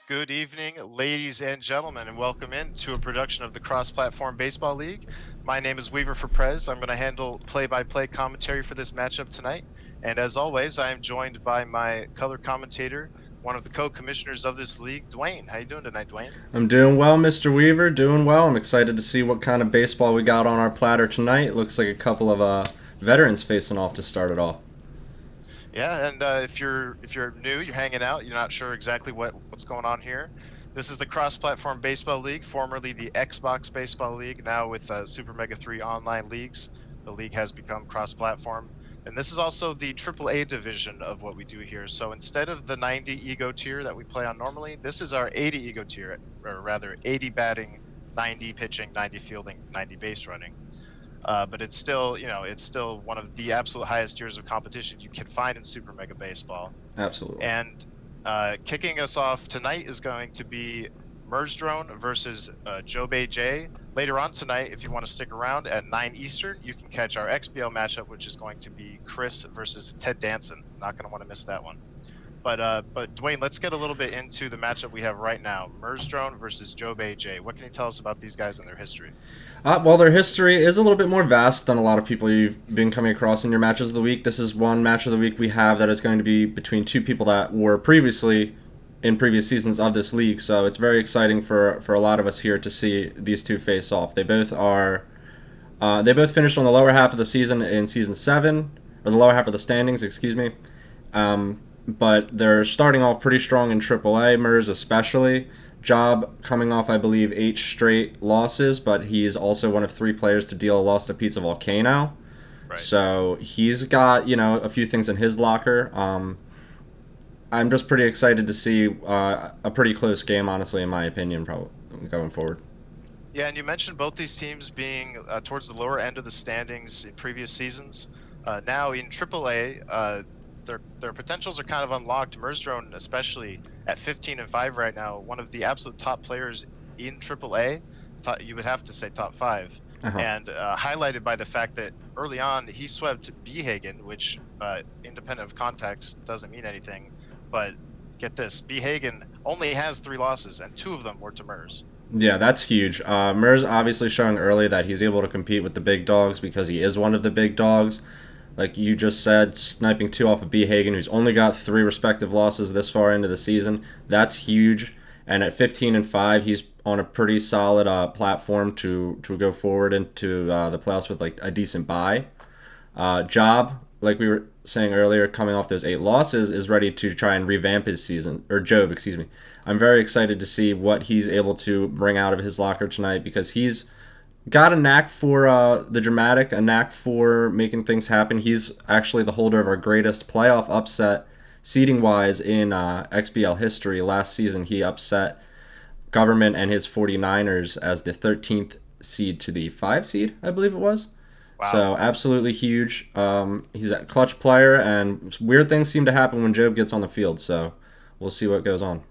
Good evening, ladies and gentlemen, and welcome in to a production of the Cross-Platform Baseball League. My name is Weaver for Prez. I'm going to handle play-by-play commentary for this matchup tonight. And as always, I am joined by my color commentator, one of the co-commissioners of this league, Dwayne. How you doing tonight, Dwayne? I'm doing well, Mr. Weaver. Doing well. I'm excited to see what kind of baseball we got on our platter tonight. Looks like a couple of veterans facing off to start it off. Yeah, and if you're new, you're hanging out, you're not sure exactly what's going on here. This is the Cross-Platform Baseball League, formerly the Xbox Baseball League, now with Super Mega 3 online leagues. The league has become cross-platform. And this is also the AAA division of what we do here. So instead of the 90 ego tier that we play on normally, this is our 80 ego tier, or rather 80 batting, 90 pitching, 90 fielding, 90 base running. But it's still, it's still one of the absolute highest tiers of competition you can find in Super Mega Baseball. Absolutely. And kicking us off tonight is going to be Merzdrone versus JobbAJ. Later on tonight, if you want to stick around at 9 Eastern, you can catch our XBL matchup, which is going to be Chris versus Ted Danson. Not going to want to miss that one. But Dwayne, let's get a little bit into the matchup we have right now. Merzdrone versus JobbAJ. What can you tell us about these guys and their history? Well, their history is a little bit more vast than a lot of people you've been coming across in your matches of the week. This is one match of the week we have that is going to be between two people that were previously in previous seasons of this league. So it's very exciting for a lot of us here to see these two face off. They both finished on the lower half of the season in season 7, or the lower half of the standings, excuse me. But they're starting off pretty strong in AAA. Merz especially. Job coming off, I believe, 8 straight losses, but he's also one of 3 players to deal a loss to Pizza Volcano. Right. So he's got a few things in his locker. I'm just pretty excited to see a pretty close game, honestly, in my opinion, probably going forward. Yeah, and you mentioned both these teams being towards the lower end of the standings in previous seasons. Now in AAA, their potentials are kind of unlocked. Merzdrone, especially at 15-5 right now, one of the absolute top players in AAA. You would have to say top 5, Uh-huh. and highlighted by the fact that early on he swept Behagen, which independent of context doesn't mean anything. But get this, Behagen only has 3 losses, and 2 of them were to Merz. Yeah, that's huge. Merz obviously showing early that he's able to compete with the big dogs because he is one of the big dogs. Like you just said, sniping 2 off of B. Hagen, who's only got 3 respective losses this far into the season. That's huge. And at 15-5, he's on a pretty solid platform to go forward into the playoffs with like a decent bye. Job, like we were saying earlier, coming off those 8 losses, is ready to try and revamp his season. Or Job, excuse me. I'm very excited to see what he's able to bring out of his locker tonight because he's got a knack for the dramatic, a knack for making things happen. He's actually the holder of our greatest playoff upset seeding wise in XBL history. Last season, he upset Government and his 49ers as the 13th seed to the 5 seed, I believe it was. Wow. So absolutely huge. He's a clutch player, and weird things seem to happen when Job gets on the field. So we'll see what goes on.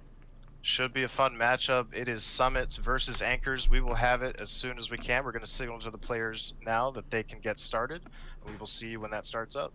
Should be a fun matchup. It is Summits versus Anchors. We will have it as soon as we can. We're going to signal to the players now that they can get started, and we will see you when that starts up.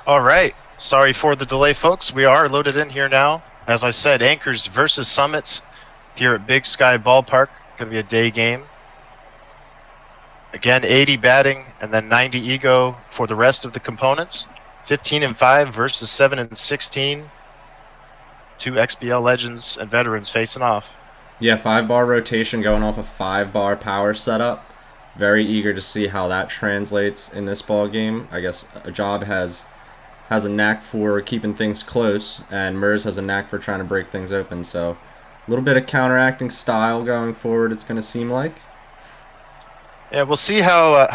All right. Sorry for the delay, folks. We are loaded in here now. As I said, Anchors versus Summits here at Big Sky Ballpark. Going to be a day game. Again, 80 batting and then 90 ego for the rest of the components. 15-5 versus 7-16. 2 XBL legends and veterans facing off. Yeah, 5 bar rotation going off a 5 bar power setup. Very eager to see how that translates in this ball game. I guess Job has a knack for keeping things close, and Merz has a knack for trying to break things open. So a little bit of counteracting style going forward, it's going to seem like. Yeah, we'll see how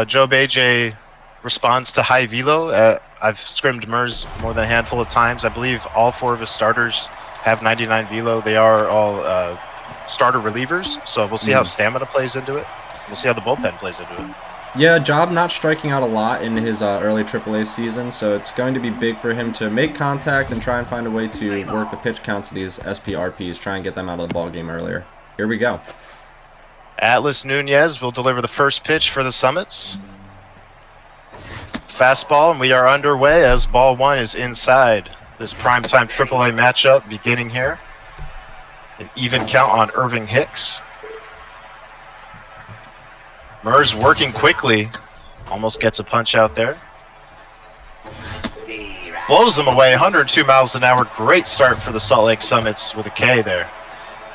JobbAJ responds to high velo. I've scrimmed Merz more than a handful of times. I believe all 4 of his starters have 99 velo. They are all starter relievers, so we'll see how stamina plays into it. We'll see how the bullpen plays into it. Yeah, Job not striking out a lot in his early AAA season, so it's going to be big for him to make contact and try and find a way to work the pitch counts of these SPRPs, try and get them out of the ball game earlier. Here we go. Atlas Nunez will deliver the first pitch for the Summits. Fastball, and we are underway as ball 1 is inside. This primetime AAA matchup beginning here. An even count on Irving Hicks. Merz working quickly. Almost gets a punch out there. Blows him away, 102 miles an hour. Great start for the Salt Lake Summits with a K there.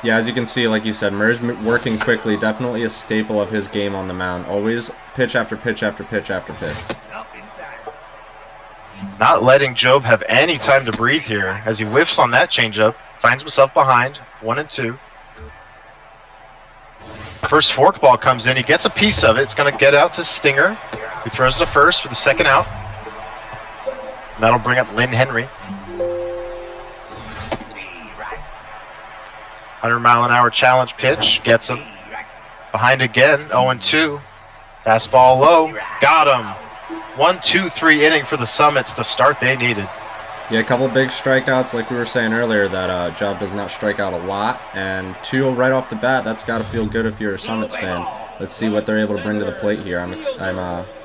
Yeah, as you can see, like you said, Merz working quickly, definitely a staple of his game on the mound. Always pitch after pitch after pitch after pitch. Not letting Job have any time to breathe here as he whiffs on that changeup. Finds himself behind, 1-2. First forkball comes in. He gets a piece of it. It's going to get out to Stinger. He throws to first for the second out. And that'll bring up Lynn Henry. 100-mile-an-hour challenge pitch. Gets him. Behind again, 0-2. Fastball low. Got him. 1-2-3 inning for the Summits, the start they needed. Yeah, a couple big strikeouts, like we were saying earlier, that Job does not strike out a lot, and 2 right off the bat. That's got to feel good if you're a Summits fan. Let's see what they're able to bring to the plate here. I'm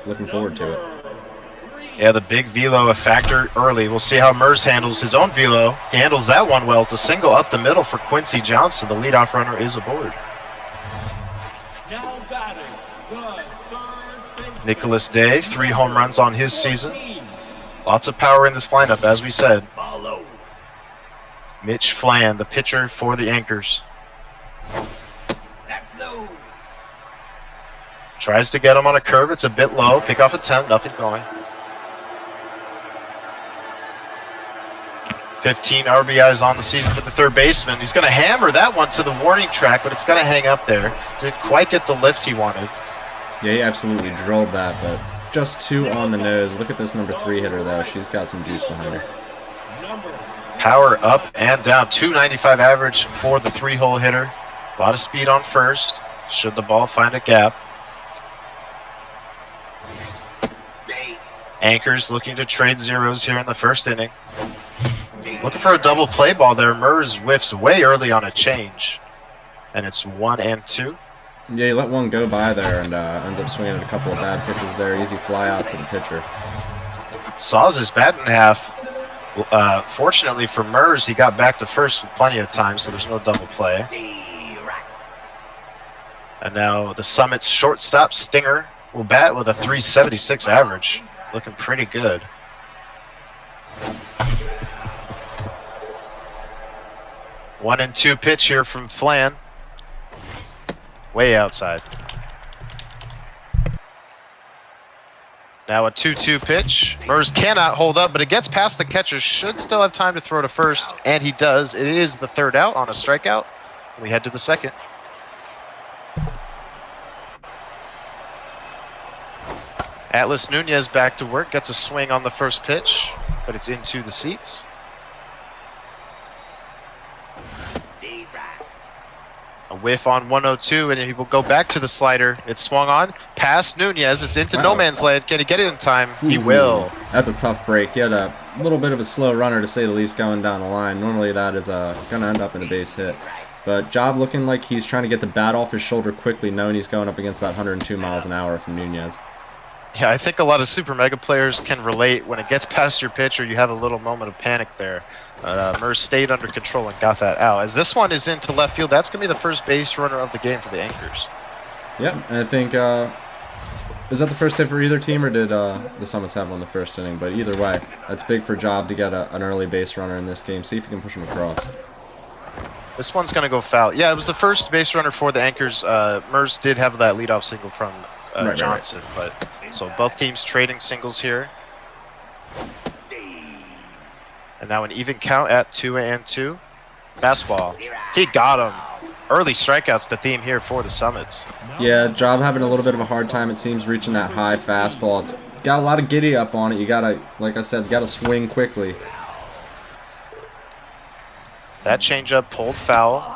looking forward to it. Yeah, the big velo a factor early. We'll see how Merz handles his own velo. He handles that one well. It's a single up the middle for Quincy Johnson. The leadoff runner is aboard. Now batting, the third baseman. Nicholas Day, 3 home runs on his season. Lots of power in this lineup, as we said. Mitch Flan, the pitcher for the Anchors. That's low. Tries to get him on a curve. It's a bit low. Pick off a 10. Nothing going. 15 RBIs on the season for the third baseman. He's going to hammer that one to the warning track, but it's going to hang up there. Didn't quite get the lift he wanted. Yeah, he absolutely drilled that, but just 2 on the nose. Look at this number 3 hitter, though. She's got some juice behind her. Power up and down. 295 average for the 3-hole hitter. A lot of speed on first. Should the ball find a gap. Anchors looking to trade zeros here in the first inning. Looking for a double play ball there. Merz whiffs way early on a change. And it's 1-2. Yeah, he let one go by there and ends up swinging at a couple of bad pitches there. Easy fly out to the pitcher. Saws his bat in half. Fortunately for Merz, he got back to first with plenty of time, so there's no double play. And now the Summits shortstop, Stinger, will bat with a 376 average. Looking pretty good. One and 2 pitch here from Flan. Way outside. Now a 2-2 pitch. Merz cannot hold up, but it gets past the catcher. Should still have time to throw to first, and he does. It is the third out on a strikeout. We head to the second. Atlas Nunez back to work. Gets a swing on the first pitch, but it's into the seats. A whiff on 102, and he will go back to the slider. It's swung on. Past Nunez. It's into no man's land. Can he get it in time? He will. That's a tough break. He had a little bit of a slow runner, to say the least, going down the line. Normally that is going to end up in a base hit. But Job looking like he's trying to get the bat off his shoulder quickly, knowing he's going up against that 102 miles an hour from Nunez. Yeah, I think a lot of Super Mega players can relate. When it gets past your pitcher, you have a little moment of panic there. Merz stayed under control and got that out. As this one is into left field, that's going to be the first base runner of the game for the Anchors. Yeah, and I think, is that the first hit for either team, or did the Summits have one the first inning? But either way, that's big for Job to get an early base runner in this game. See if he can push him across. This one's going to go foul. Yeah, it was the first base runner for the Anchors. Merz did have that leadoff single from Right. Johnson, but so both teams trading singles here. And now an even count at 2-2. Fastball. He got him. Early strikeouts, the theme here for the Summits. Yeah, Job having a little bit of a hard time, it seems, reaching that high fastball. It's got a lot of giddy up on it. You gotta, like I said, gotta swing quickly. That changeup pulled foul.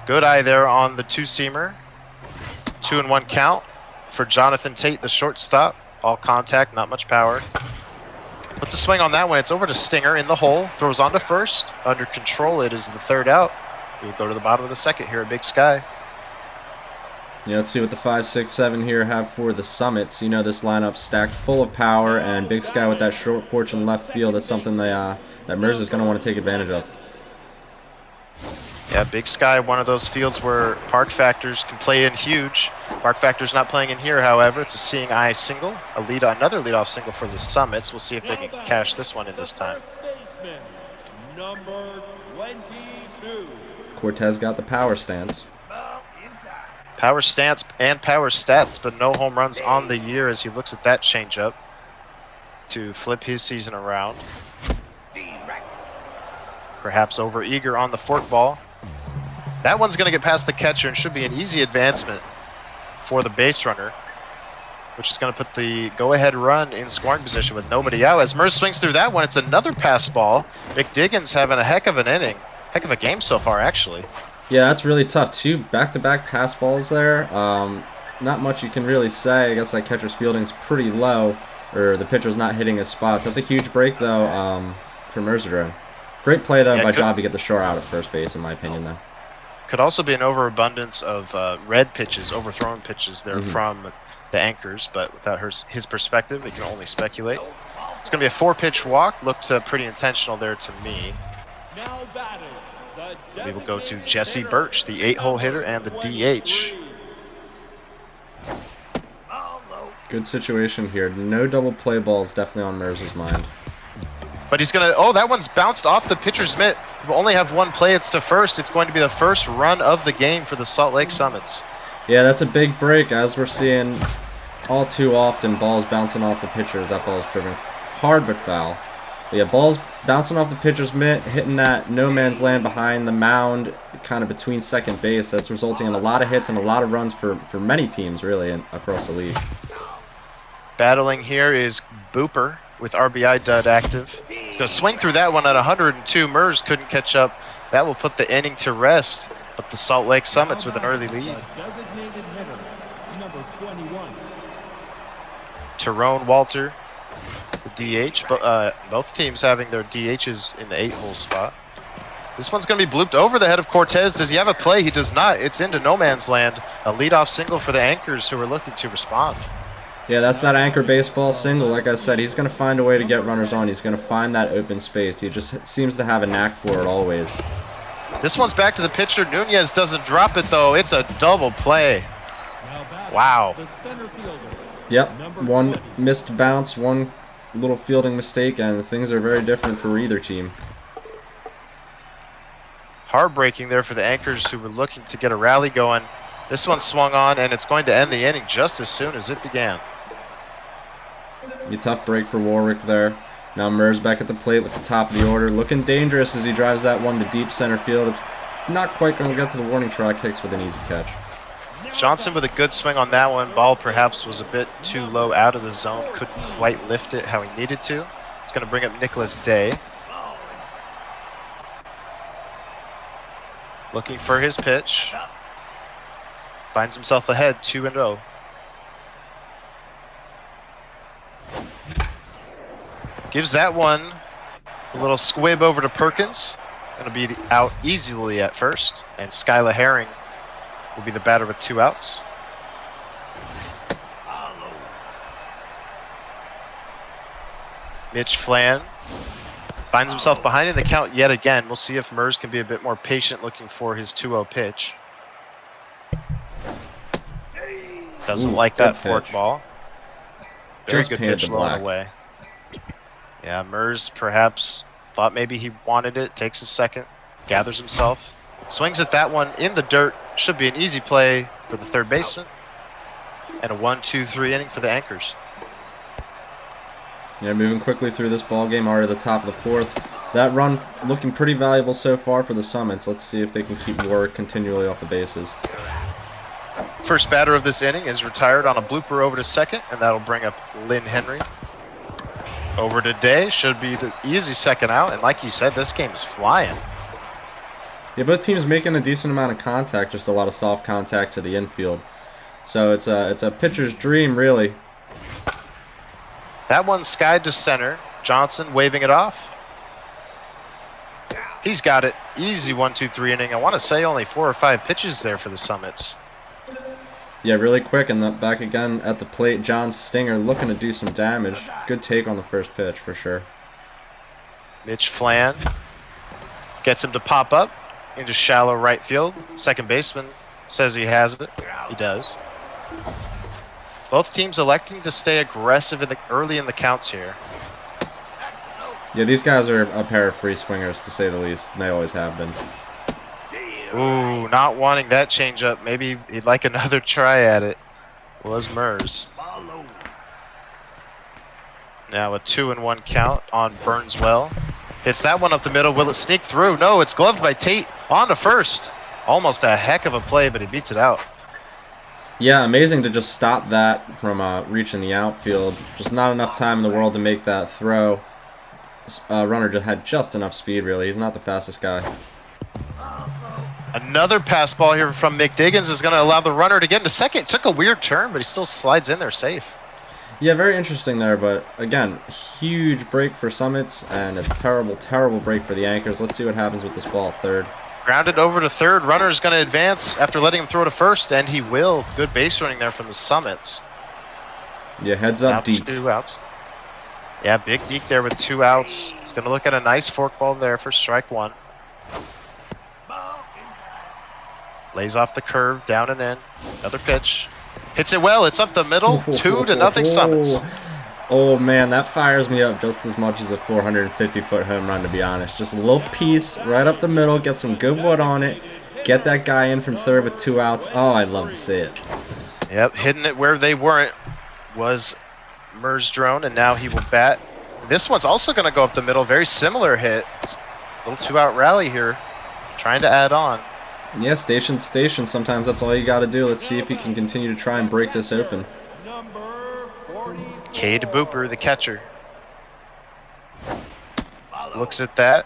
Good eye there on the two-seamer. 2-1 count for Jonathan Tate, the shortstop. All contact, not much power. Puts a swing on that one. It's over to Stinger in the hole. Throws on to first. Under control, it is the third out. We will go to the bottom of the second here at Big Sky. Yeah, let's see what the 5, 6, 7 here have for the Summits. You know, this lineup stacked full of power, and Big Sky with that short porch in left field. That's something that Merz is going to want to take advantage of. Yeah, Big Sky, one of those fields where park factors can play in huge. Park factor's not playing in here, however. It's a seeing eye single, another leadoff single for the Summits. We'll see if they can cash this one in this time. Baseman, number 22. Cortez got the power stance. Power stance and power stats, but no home runs on the year as he looks at that changeup to flip his season around. Perhaps over eager on the forkball. That one's going to get past the catcher and should be an easy advancement for the base runner, which is going to put the go-ahead run in scoring position with nobody out. As Merz swings through that one, it's another pass ball. McDiggins having a heck of an inning. Heck of a game so far, actually. Yeah, that's really tough. 2 back-to-back pass balls there. Not much you can really say. I guess that catcher's fielding's pretty low, or the pitcher's not hitting his spots. That's a huge break, though, for Merzdrone. Great play, though, by Job to get the short out at first base, in my opinion, though. Could also be an overabundance of red pitches, overthrown pitches there from the Anchors, but without his perspective, we can only speculate. It's going to be a 4-pitch walk. Looked pretty intentional there to me. Now batting, the We will go to Jesse Birch, the 8-hole hitter and the DH. Good situation here. No double play balls definitely on Merz's mind. But he's going to... Oh, that one's bounced off the pitcher's mitt. We'll only have one play. It's to first. It's going to be the first run of the game for the Salt Lake Summits. Yeah, that's a big break, as we're seeing all too often. Balls bouncing off the pitcher as that ball is driven hard but foul. But yeah, balls bouncing off the pitcher's mitt, hitting that no man's land behind the mound, kind of between second base. That's resulting in a lot of hits and a lot of runs for many teams, really, across the league. Battling here is Booper with RBI dud active. He's going to swing through that one at 102. Merz couldn't catch up. That will put the inning to rest. But the Salt Lake Summits with an early lead. designated hitter, number 21. Tyrone Walter, the DH. Both teams having their DHs in the 8-hole spot. This one's going to be blooped over the head of Cortez. Does he have a play? He does not. It's into no man's land. A leadoff single for the Anchors who are looking to respond. Yeah, that's that Anchor baseball single. Like I said, he's going to find a way to get runners on. He's going to find that open space. He just seems to have a knack for it always. This one's back to the pitcher. Nunez doesn't drop it, though. It's a double play. Wow. The center fielder. Yep, one missed bounce, one little fielding mistake, and things are very different for either team. Heartbreaking there for the Anchors who were looking to get a rally going. This one swung on, and it's going to end the inning just as soon as it began. A tough break for Warwick there. Now Merz back at the plate with the top of the order. Looking dangerous as he drives that one to deep center field. It's not quite going to get to the warning track. Hicks with an easy catch. Johnson with a good swing on that one. Ball perhaps was a bit too low out of the zone. Couldn't quite lift it how he needed to. It's going to bring up Nicholas Day. Looking for his pitch. Finds himself ahead 2-0. Gives that one a little squib over to Perkins. Going to be out easily at first. And Skyla Herring will be the batter with 2 outs. Mitch Flan finds himself behind in the count yet again. We'll see if Merz can be a bit more patient looking for his 2-0 pitch. Doesn't like that fork ball. Very Just good painted pitch the low black. and away. Yeah, Merz perhaps Thought maybe he wanted it. Takes a second. Gathers himself. Swings at that one in the dirt. Should be an easy play for the third baseman. And a 1-2-3 inning for the Anchors. Yeah, moving quickly through this ball game, already at the top of the fourth. That run looking pretty valuable so far for the Summits. Let's see if they can keep Warwick continually off the bases. First batter of this inning is retired on a blooper over to second, and that'll bring up Lynn Henry. Over to Day, should be the easy second out, and like you said, this game is flying. Yeah, both teams making a decent amount of contact, just a lot of soft contact to the infield. So it's a pitcher's dream, really. That one skied to center. Johnson waving it off. He's got it. Easy 1-2-3 inning. I want to say only 4 or 5 pitches there for the Summits. Yeah, really quick, and back again at the plate. John Stinger looking to do some damage. Good take on the first pitch for sure. Mitch Flan gets him to pop up into shallow right field. Second baseman says he has it. He does. Both teams electing to stay aggressive early in the counts here. Yeah, these guys are a pair of free swingers, to say the least. And they always have been. Ooh, not wanting that changeup. Maybe he'd like another try at it. Was Merz. Now a 2-1 count on Burnswell. Hits that one up the middle. Will it sneak through? No, it's gloved by Tate. On to first. Almost a heck of a play, but he beats it out. Yeah, amazing to just stop that from reaching the outfield. Just not enough time in the world to make that throw. Runner just had just enough speed, really. He's not the fastest guy. Another pass ball here from McDiggins is going to allow the runner to get into second. It took a weird turn, but he still slides in there safe. Yeah, very interesting there, but again, huge break for Summits and a terrible, terrible break for the Anchors. Let's see what happens with this ball at third. Grounded over to third. Runner's going to advance after letting him throw to first, and he will. Good base running there from the Summits. Yeah, heads up deep. 2 outs. Yeah, big Deke there with 2 outs. He's going to look at a nice fork ball there for strike 1. Lays off the curve, down and in. Another pitch. Hits it well. It's up the middle. 2-0 Summits. Oh, man, that fires me up just as much as a 450-foot home run, to be honest. Just a little piece right up the middle. Get some good wood on it. Get that guy in from third with 2 outs. Oh, I'd love to see it. Yep, hitting it where they weren't was Merzdrone, and now he will bat. This one's also going to go up the middle. Very similar hit. Little 2-out rally here. Trying to add on. Yeah, station, station. Sometimes that's all you got to do. Let's see if he can continue to try and break this open. Cade Booper, the catcher. Looks at that.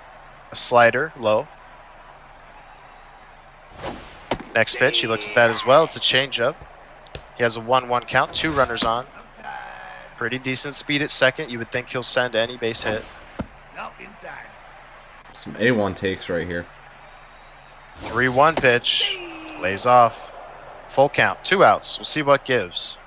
A slider, low. Next pitch, he looks at that as well. It's a changeup. He has a 1-1 count, 2 runners on. Pretty decent speed at second. You would think he'll send any base hit. Some A1 takes right here. 3-1 pitch. Lays off. Full count. 2 outs. We'll see what gives.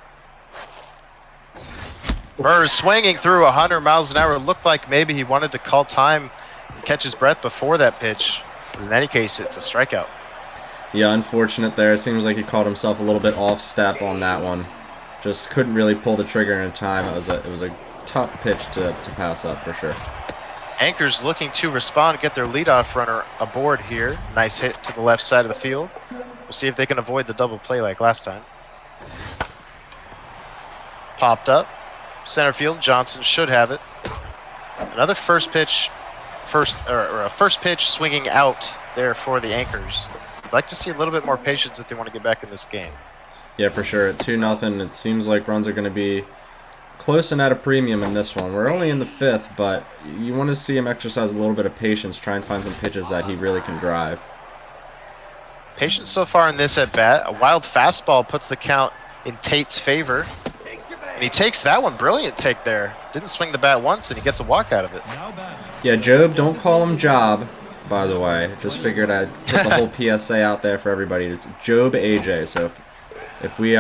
Merz swinging through 100 miles an hour. It looked like maybe he wanted to call time and catch his breath before that pitch. But in any case, it's a strikeout. Yeah, unfortunate there. It seems like he caught himself a little bit off step on that one. Just couldn't really pull the trigger in time. It was a tough pitch to pass up for sure. Anchors looking to respond, get their leadoff runner aboard here. Nice hit to the left side of the field. We'll see if they can avoid the double play like last time. Popped up. Center field, Johnson should have it. Another first pitch swinging out there for the Anchors. I'd like to see a little bit more patience if they want to get back in this game. Yeah, for sure. At 2-0, it seems like runs are going to be close and at a premium in this one. We're only in the 5th, but you want to see him exercise a little bit of patience, try and find some pitches that he really can drive. Patience so far in this at bat. A wild fastball puts the count in Tate's favor. And he takes that one. Brilliant take there. Didn't swing the bat once, and he gets a walk out of it. Yeah, Job, don't call him Job, by the way. Just figured I'd put the whole PSA out there for everybody. It's JobbAJ, so if we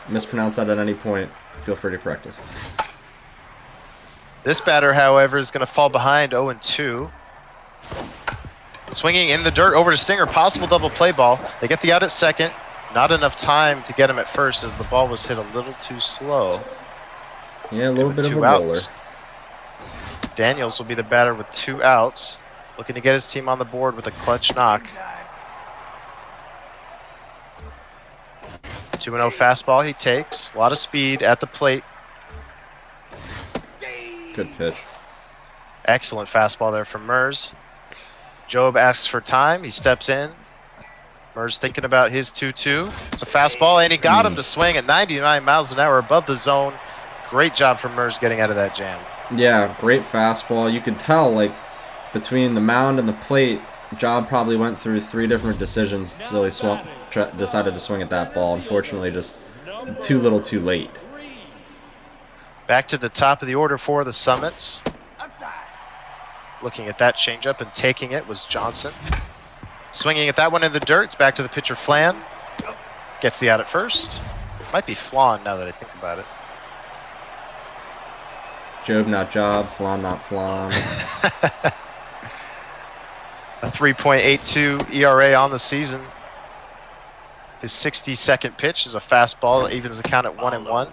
mispronounce that at any point, feel free to correct us. This batter, however, is going to fall behind 0-2. Swinging in the dirt over to Stinger. Possible double play ball. They get the out at second. Not enough time to get him at first as the ball was hit a little too slow. Yeah, a little bit of a Two roller. outs. Daniels will be the batter with 2 outs, looking to get his team on the board with a clutch knock. 2-0 fastball he takes. A lot of speed at the plate. Good pitch. Excellent fastball there from Merz. Job asks for time. He steps in. Merz thinking about his 2-2. It's a fastball, and he got him to swing at 99 miles an hour above the zone. Great job from Merz getting out of that jam. Yeah, great fastball. You could tell, like, between the mound and the plate, Job probably went through 3 different decisions until he decided to swing at that ball. Unfortunately, just too little too late. Back to the top of the order for the Summits. Looking at that changeup and taking it was Johnson. Swinging at that one in the dirt. It's back to the pitcher Flan. Gets the out at first. Might be Flan now that I think about it. Job not Job, Flan not Flan. A 3.82 ERA on the season. His 62nd pitch is a fastball that evens the count at 1-1.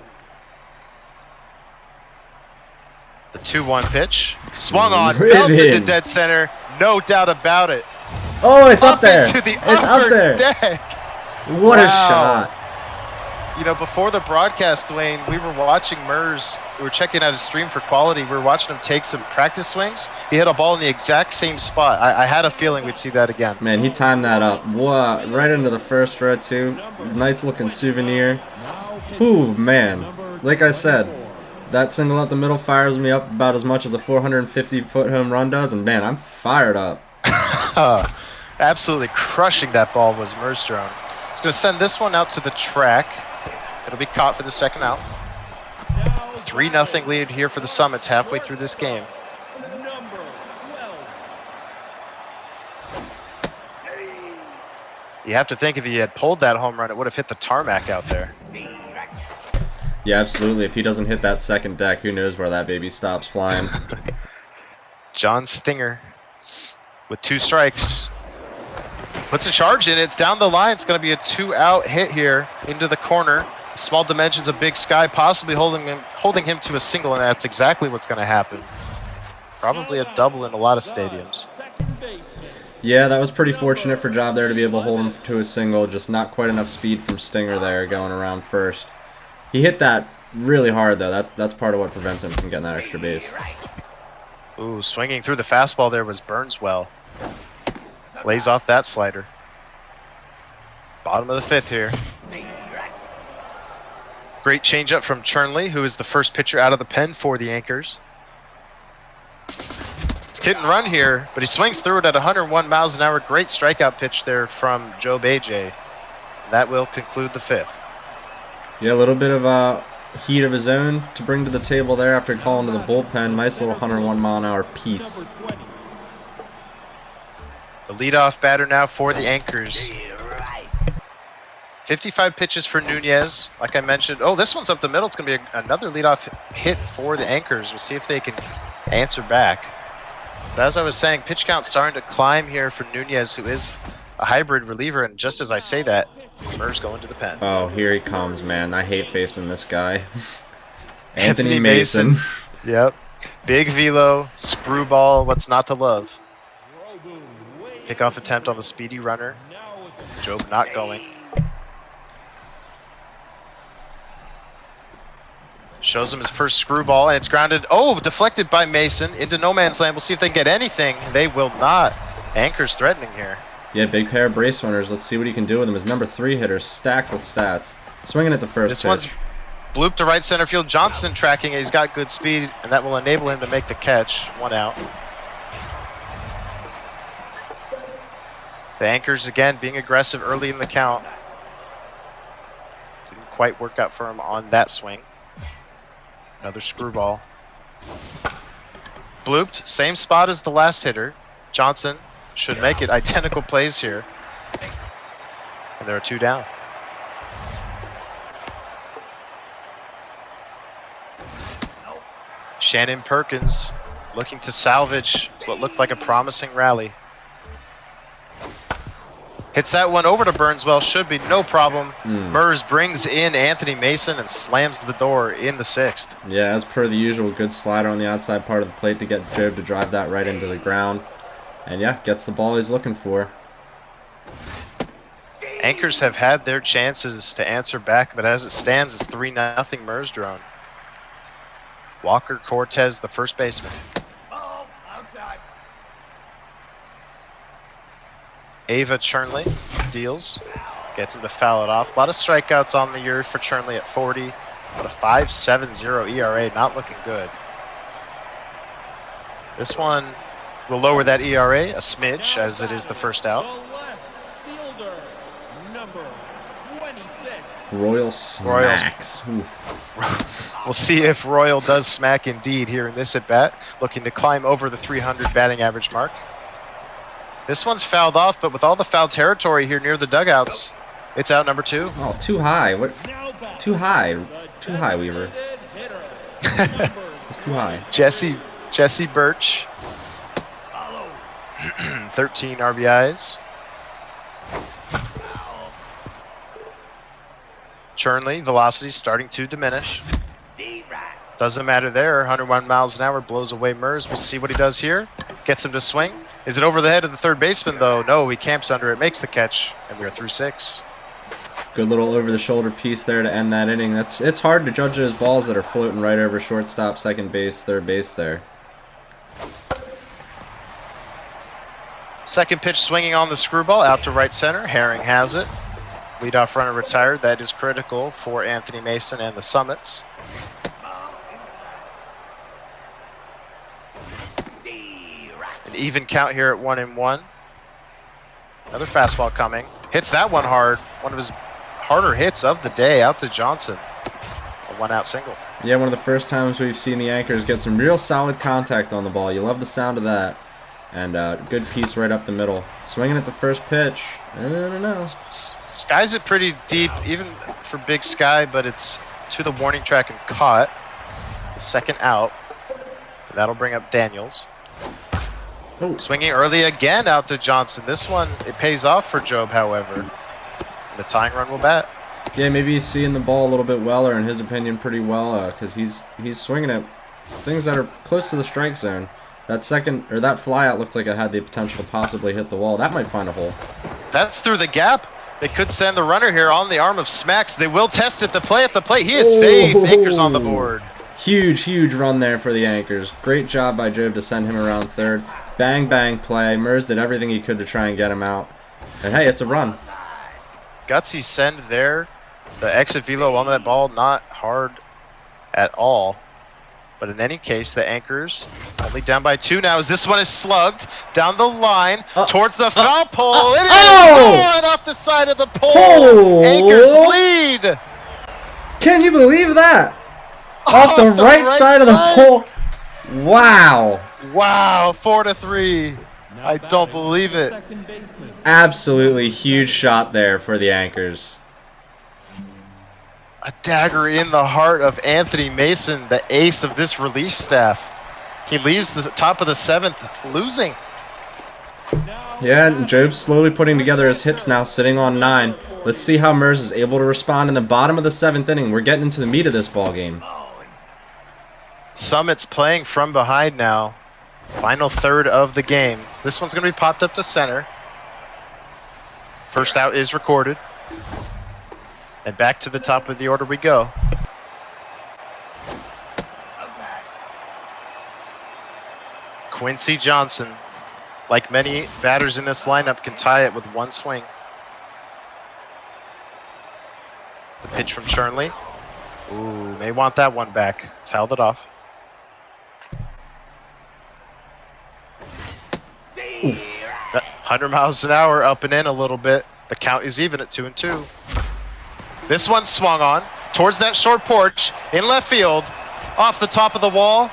The 2-1 pitch. Swung on, belted to dead center. No doubt about it. Oh, it's up there. Into the it's upper up there. deck. What a Wow. shot. You know, before the broadcast, Dwayne, we were watching Merz. We were checking out his stream for quality. We were watching him take some practice swings. He hit a ball in the exact same spot. I had a feeling we'd see that again. Man, he timed that up. What? Right into the first row, too. Nice looking souvenir. Whew, man. Like I said, that single up the middle fires me up about as much as a 450-foot home run does, and man, I'm fired up. Absolutely crushing that ball was Merzdrone. He's going to send this one out to the track. It'll be caught for the second out. 3-0 lead here for the Summits halfway through this game. Number 12. You have to think if he had pulled that home run, it would have hit the tarmac out there. Yeah, absolutely. If he doesn't hit that second deck, who knows where that baby stops flying. John Stinger with 2 strikes. Puts a charge in. It's down the line. It's going to be a 2-out hit here into the corner. Small dimensions of Big Sky possibly holding him to a single, and that's exactly what's going to happen. Probably a double in a lot of stadiums. Yeah, that was pretty fortunate for Job there to be able to hold him to a single. Just not quite enough speed from Stinger there going around first. He hit that really hard, though. That's part of what prevents him from getting that extra base. Ooh, swinging through the fastball there was Burnswell. Lays off that slider. Bottom of the 5th here. Great changeup from Chernley, who is the first pitcher out of the pen for the Anchors. Hit and run here, but he swings through it at 101 miles an hour. Great strikeout pitch there from JobbAJ. That will conclude the 5th. Yeah, a little bit of heat of his own to bring to the table there after calling to the bullpen. Nice little 101 mile an hour piece. The leadoff batter now for the Anchors. 55 pitches for Nunez, like I mentioned. Oh, this one's up the middle. It's going to be another leadoff hit for the Anchors. We'll see if they can answer back. But as I was saying, pitch count starting to climb here for Nunez, who is a hybrid reliever. And just as I say that, Merz going to the pen. Oh, here he comes, man. I hate facing this guy. Anthony Mason. Yep. Big velo, screwball, what's not to love? Pickoff attempt on the speedy runner. Job not going. Shows him his first screwball, and it's grounded. Oh, deflected by Mason into no man's land. We'll see if they can get anything. They will not. Anchors threatening here. Yeah, big pair of brace runners. Let's see what he can do with him. His number 3 hitter, stacked with stats. Swinging at the first This pitch. one's blooped to right center field. Johnston tracking it. He's got good speed, and that will enable him to make the catch. 1 out. The Anchors, again, being aggressive early in the count. Didn't quite work out for him on that swing. Another screwball. Blooped. Same spot as the last hitter. Johnson should make it. Identical plays here. And there are 2 down. Shannon Perkins looking to salvage what looked like a promising rally. Hits that one over to Burnswell. Should be no problem. Merz brings in Anthony Mason and slams the door in the 6th. Yeah, as per the usual, good slider on the outside part of the plate to get Job to drive that right into the ground. And yeah, gets the ball he's looking for. Anchors have had their chances to answer back, but as it stands, it's 3-0 Merzdrone. Walker Cortez, the first baseman. Oh, outside. Ava Chernley deals, gets him to foul it off. A lot of strikeouts on the year for Chernley at 40, but a 5.70 ERA, not looking good. This one will lower that ERA a smidge, as it is the first out. The left fielder, number 26. Royal smacks. Oof. We'll see if Royal does smack indeed here in this at-bat, looking to climb over the 300 batting average mark. This one's fouled off, but with all the foul territory here near the dugouts, it's out number 2. Oh, too high. What? Too high. Too high, Weaver. It's too high. Jesse Birch, 13 RBIs. Chernley, velocity starting to diminish. Doesn't matter there. 101 miles an hour blows away Merz. We'll see what he does here. Gets him to swing. Is it over the head of the third baseman, though? No, he camps under it, makes the catch, and we are through 6. Good little over-the-shoulder piece there to end that inning. It's hard to judge those balls that are floating right over shortstop, second base, third base there. Second pitch swinging on the screwball out to right center. Herring has it. Leadoff runner retired. That is critical for Anthony Mason and the Summits. An even count here at 1-1. Another fastball coming. Hits that one hard. One of his harder hits of the day out to Johnson. A 1-out single. Yeah, one of the first times we've seen the Anchors get some real solid contact on the ball. You love the sound of that. And good piece right up the middle. Swinging at the first pitch. I don't know. Skies it pretty deep, even for Big Sky, but it's to the warning track and caught. The second out. That'll bring up Daniels. Oh. Swinging early again out to Johnson. This one, it pays off for Job, however. The tying run will bat. Yeah, maybe he's seeing the ball a little bit well, or in his opinion, pretty well, because he's swinging at things that are close to the strike zone. That second, or that flyout looked like it had the potential to possibly hit the wall. That might find a hole. That's through the gap. They could send the runner here on the arm of Smacks. They will test it. The play at the plate. He is safe. Anchors on the board. Huge, huge run there for the Anchors. Great job by Job to send him around third. Bang, bang play. Merz did everything he could to try and get him out. And hey, it's a run. Gutsy send there. The exit velo on that ball, not hard at all. But in any case, the Anchors only down by 2 now as this one is slugged down the line towards the foul pole. It is right off the side of the pole. Anchors lead. Can you believe that? Off the right side of the pole. Wow. Wow, 4-3. I don't believe it. Absolutely huge shot there for the Anchors. A dagger in the heart of Anthony Mason, the ace of this relief staff. He leaves the top of the 7th losing. Yeah, and Job's slowly putting together his hits now, sitting on 9. Let's see how Merz is able to respond in the bottom of the 7th inning. We're getting into the meat of this ball game. Summit's playing from behind now. Final third of the game. This one's going to be popped up to center. First out is recorded. And back to the top of the order we go. Quincy Johnson, like many batters in this lineup, can tie it with one swing. The pitch from Chernley. Ooh, may want that one back. Fouled it off. 100 miles an hour, up and in a little bit. The count is even at 2-2. This one swung on towards that short porch in left field, off the top of the wall.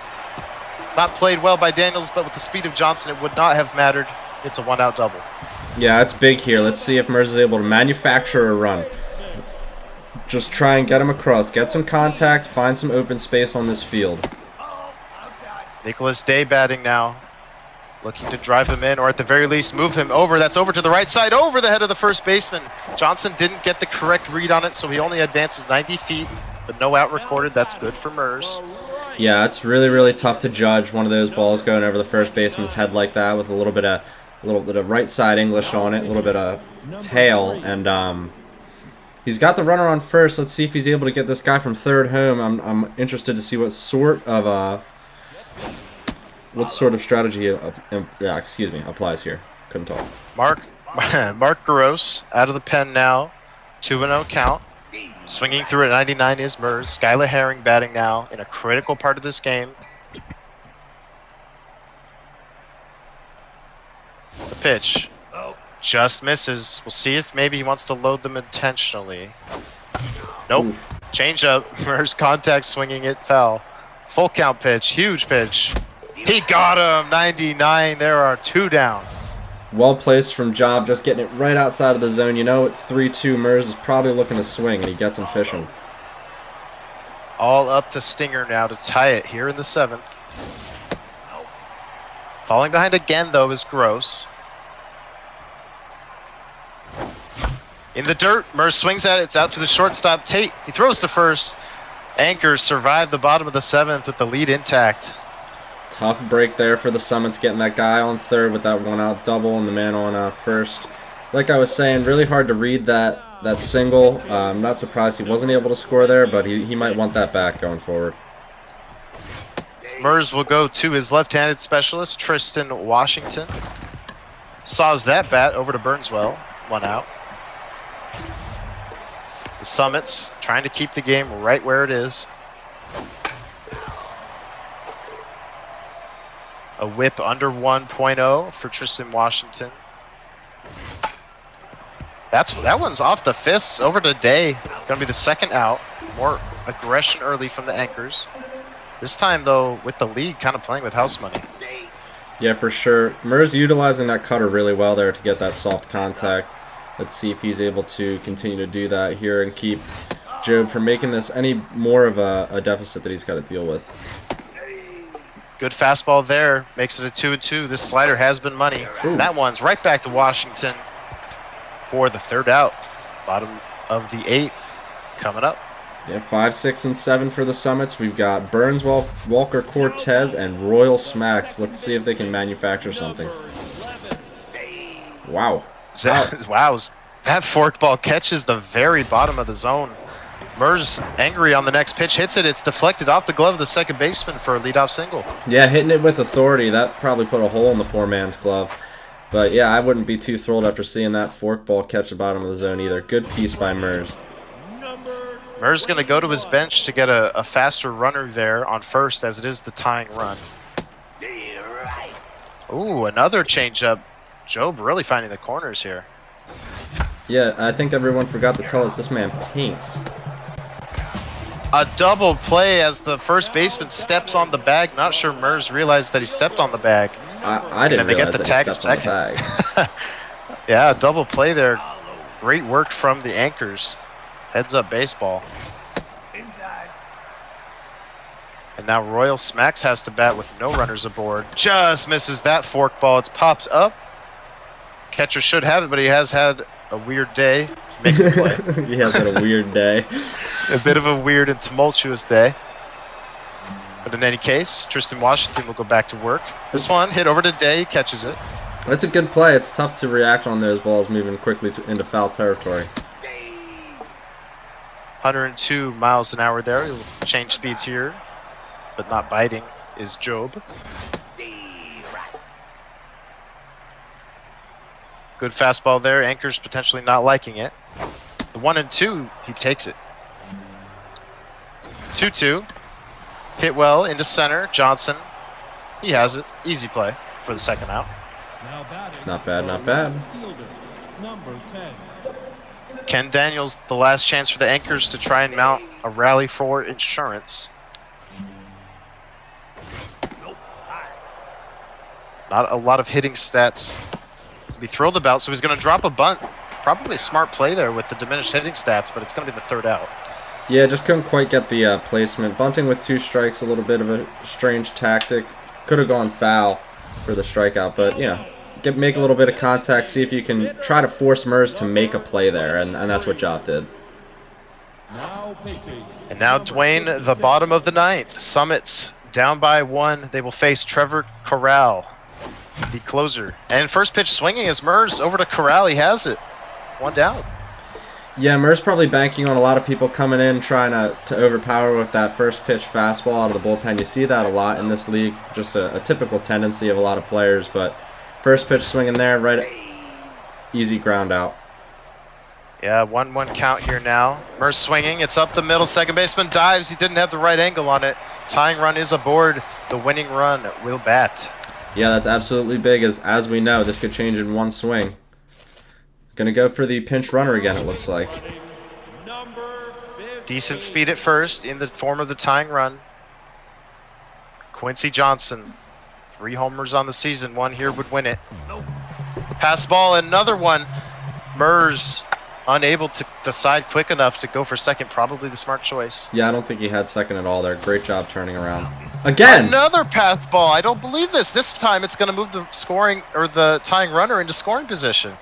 Not played well by Daniels, but with the speed of Johnson, it would not have mattered. It's a 1-out double. Yeah, it's big here. Let's see if Merz is able to manufacture a run. Just try and get him across. Get some contact, find some open space on this field. Nicholas Day batting now. Looking to drive him in, or at the very least move him over. That's over to the right side, over the head of the first baseman. Johnson didn't get the correct read on it, so he only advances 90 feet, but no out recorded. That's good for Merz. Yeah, it's really, really tough to judge one of those balls going over the first baseman's head like that with a little bit of right side English on it, a little bit of tail, and he's got the runner on first. Let's see if he's able to get this guy from third home. I'm interested to see what sort of strategy applies here. Couldn't talk. Mark Gross out of the pen now. 2-0 count. Swinging through at 99 is Merz. Skylar Herring batting now in a critical part of this game. The pitch just misses. We'll see if maybe he wants to load them intentionally. Nope. Oof. Change up. Merz contact swinging it foul. Full count pitch. Huge pitch. He got him. 99. There are 2 down. Well placed from Job, just getting it right outside of the zone. You know, at 3-2, Merz is probably looking to swing, and he gets him fishing. All up to Stinger now to tie it here in the 7th. Falling behind again, though, is Gross. In the dirt, Merz swings at it. It's out to the shortstop, Tate. He throws to first. Anchors survive the bottom of the 7th with the lead intact. Tough break there for the Summits, getting that guy on third with that one out double and the man on first. Like I was saying, really hard to read that single. I'm not surprised he wasn't able to score there, but he might want that back going forward. Merz will go to his left-handed specialist, Tristan Washington. Saws that bat over to Burnswell. 1 out. The Summits trying to keep the game right where it is. A whip under 1.0 for Tristan Washington. That one's off the fists over to Day. Gonna be the 2nd out. More aggression early from the Anchors. This time though, with the lead, kind of playing with house money. Yeah, for sure. Merz utilizing that cutter really well there to get that soft contact. Let's see if he's able to continue to do that here and keep Job from making this any more of a deficit that he's got to deal with. Good fastball there. Makes it a 2-2. This slider has been money. That one's right back to Washington for the 3rd out. Bottom of the 8th coming up. Yeah, 5, 6, and 7 for the Summits. We've got Burnswell, Walker Cortez, and Royal Smacks. Let's see if they can manufacture something. Wow. Wow. That forkball catches the very bottom of the zone. Merz angry on the next pitch, hits it. It's deflected off the glove of the second baseman for a leadoff single. Yeah, hitting it with authority. That probably put a hole in the poor man's glove. But yeah, I wouldn't be too thrilled after seeing that forkball catch the bottom of the zone either. Good piece by Merz. Merz going to go to his bench to get a faster runner there on first, as it is the tying run. Ooh, another changeup. Job really finding the corners here. Yeah, I think everyone forgot to tell us this man paints. A double play as the first baseman steps on the bag. Not sure Merz realized that he stepped on the bag. I didn't realize that he stepped on the bag. Yeah, double play there. Great work from the Anchors. Heads up baseball. Inside. And now Royal Smacks has to bat with no runners aboard. Just misses that forkball. It's popped up. Catcher should have it, but he has had a weird day. Makes it play. He has had a weird day. A bit of a weird and tumultuous day. But in any case, Tristan Washington will go back to work. This one hit over to Day, catches it. That's a good play. It's tough to react on those balls moving quickly into foul territory. 102 miles an hour there. He'll change speeds here, but not biting is Job. Good fastball there. Anchors potentially not liking it. The 1-2, he takes it. 2-2. Hit well into center. Johnson. He has it. Easy play for the 2nd out. Not bad, not bad. Number 10. Ken Daniels, the last chance for the Anchors to try and mount a rally for insurance. Not a lot of hitting stats to be thrilled about, so he's going to drop a bunt. Probably a smart play there with the diminished hitting stats, but it's going to be the 3rd out. Yeah, just couldn't quite get the placement. Bunting with 2 strikes, a little bit of a strange tactic. Could have gone foul. for the strikeout. But, make a little bit of contact, see if you can try to force Merz to make a play there, and that's what Job did. And now Dwayne, the bottom of the ninth. Summits down by 1. They will face Trevor Corral, the closer. And first pitch swinging is Merz over to Corral. He has it. 1 down. Yeah, Merz probably banking on a lot of people coming in trying to overpower with that first pitch fastball out of the bullpen. You see that a lot in this league, just a typical tendency of a lot of players. But first pitch swinging there, right, easy ground out. Yeah, 1-1 count here now. Merz swinging. It's up the middle. Second baseman dives. He didn't have the right angle on it. Tying run is aboard. The winning run will bat. Yeah, that's absolutely big. As we know, this could change in one swing. Going to go for the pinch runner again, it looks like. Decent speed at first in the form of the tying run. Quincy Johnson. 3 homers on the season. 1 here would win it. Pass ball, another one. Merz unable to decide quick enough to go for second. Probably the smart choice. Yeah, I don't think he had second at all there. Great job turning around. Again! Another pass ball. I don't believe this. This time it's going to move the scoring or the tying runner into scoring position.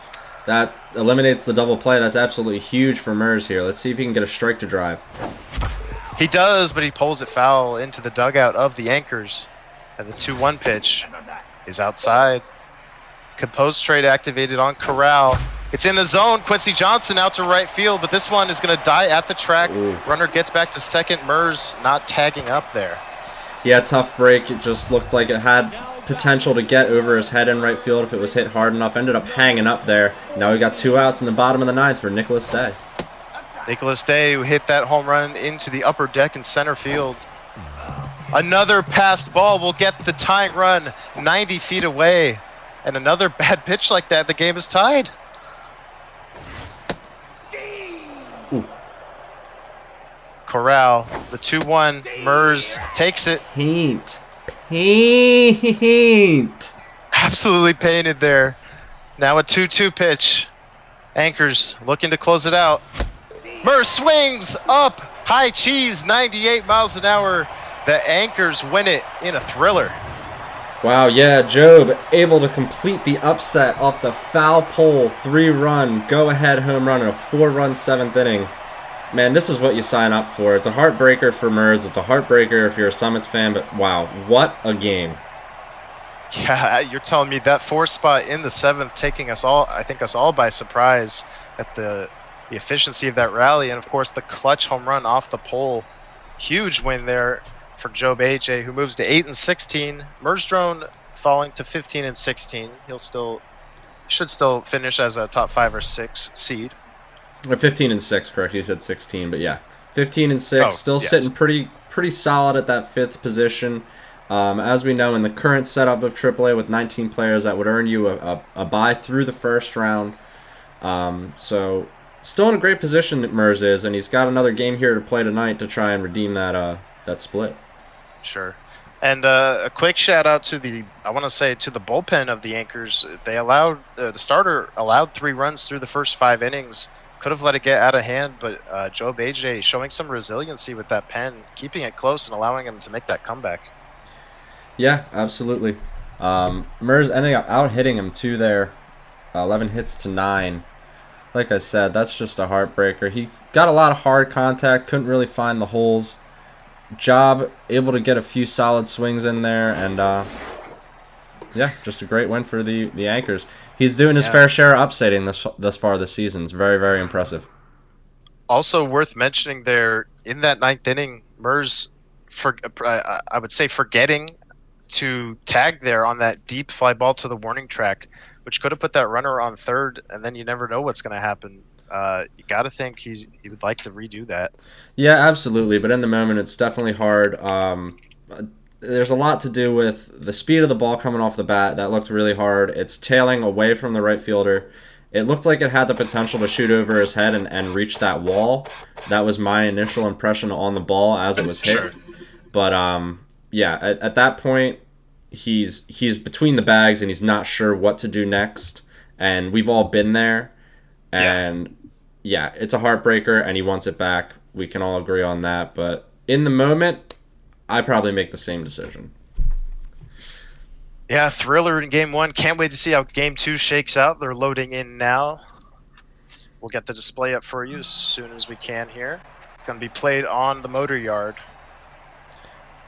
That eliminates the double play. That's absolutely huge for Merz here. Let's see if he can get a strike to drive. He does, but he pulls it foul into the dugout of the Anchors. And the 2-1 pitch is outside. Composed trade activated on Corral. It's in the zone. Quincy Johnson out to right field, but this one is going to die at the track. Ooh. Runner gets back to second. Merz not tagging up there. Yeah, tough break. It just looked like it had potential to get over his head in right field if it was hit hard enough. Ended up hanging up there. Now we got 2 outs in the bottom of the 9th for Nicholas Day. Nicholas Day, who hit that home run into the upper deck in center field. Another passed ball will get the tying run 90 feet away. And another bad pitch like that, the game is tied. Ooh. Corral, the 2-1. Merz takes it. Paint. Absolutely painted there. Now a 2-2 pitch. Anchors looking to close it out. Merz swings up. High cheese, 98 miles an hour. The Anchors win it in a thriller. Wow, yeah, Job able to complete the upset off the foul pole 3-run go-ahead home run in a 4-run 7th inning. Man, this is what you sign up for. It's a heartbreaker for Merz. It's a heartbreaker if you're a Summits fan, but wow, what a game. Yeah, you're telling me that 4th spot in the 7th taking us all, I think us all by surprise at the efficiency of that rally. And of course, the clutch home run off the pole. Huge win there for JobbAJ, who moves to 8-16. Merzdrone falling to 15-16. Should still finish as a top 5 or 6 seed. 15-6, correct. He said 16, but yeah, 15-6. Oh, still yes. sitting pretty solid at that 5th position. As we know, in the current setup of AAA with 19 players, that would earn you a bye through the first round. So still in a great position that Merz is, and he's got another game here to play tonight to try and redeem that split. Sure. And a quick shout out to the bullpen of the Anchors. They allowed the starter allowed 3 runs through the first 5 innings. Could have let it get out of hand, but JobbAJ showing some resiliency with that pen, keeping it close and allowing him to make that comeback. Yeah, absolutely. Merz ending up out hitting him too there, 11 hits to 9. Like I said, that's just a heartbreaker. He got a lot of hard contact, couldn't really find the holes. Job able to get a few solid swings in there, and yeah, just a great win for the Anchors. He's doing his fair share of upsetting thus far this season. It's very, very impressive. Also worth mentioning there, in that 9th inning, Merz, I would say forgetting to tag there on that deep fly ball to the warning track, which could have put that runner on third, and then you never know what's going to happen. You got to think he would like to redo that. Yeah, absolutely. But in the moment, it's definitely hard. There's a lot to do with the speed of the ball coming off the bat. That looked really hard. It's tailing away from the right fielder. It looked like it had the potential to shoot over his head and reach that wall. That was my initial impression on the ball as it was hit. Sure. But yeah, at that point, he's between the bags and he's not sure what to do next. And we've all been there. And yeah, it's a heartbreaker, and he wants it back. We can all agree on that. But in the moment, I probably make the same decision. Yeah, thriller in game one. Can't wait to see how game two shakes out. They're loading in now. We'll get the display up for you as soon as we can here. It's going to be played on the motor yard.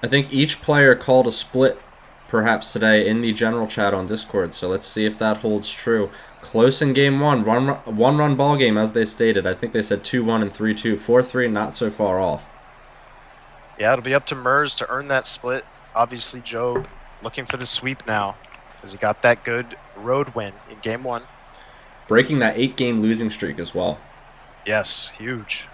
I think each player called a split perhaps today in the general chat on Discord, so let's see if that holds true. Close in game one, one-run ball game as they stated. I think they said 2-1 and 3-2. 4-3, not so far off. Yeah, it'll be up to Merz to earn that split. Obviously, Job looking for the sweep now because he got that good road win in game one. Breaking that 8-game losing streak as well. Yes, huge.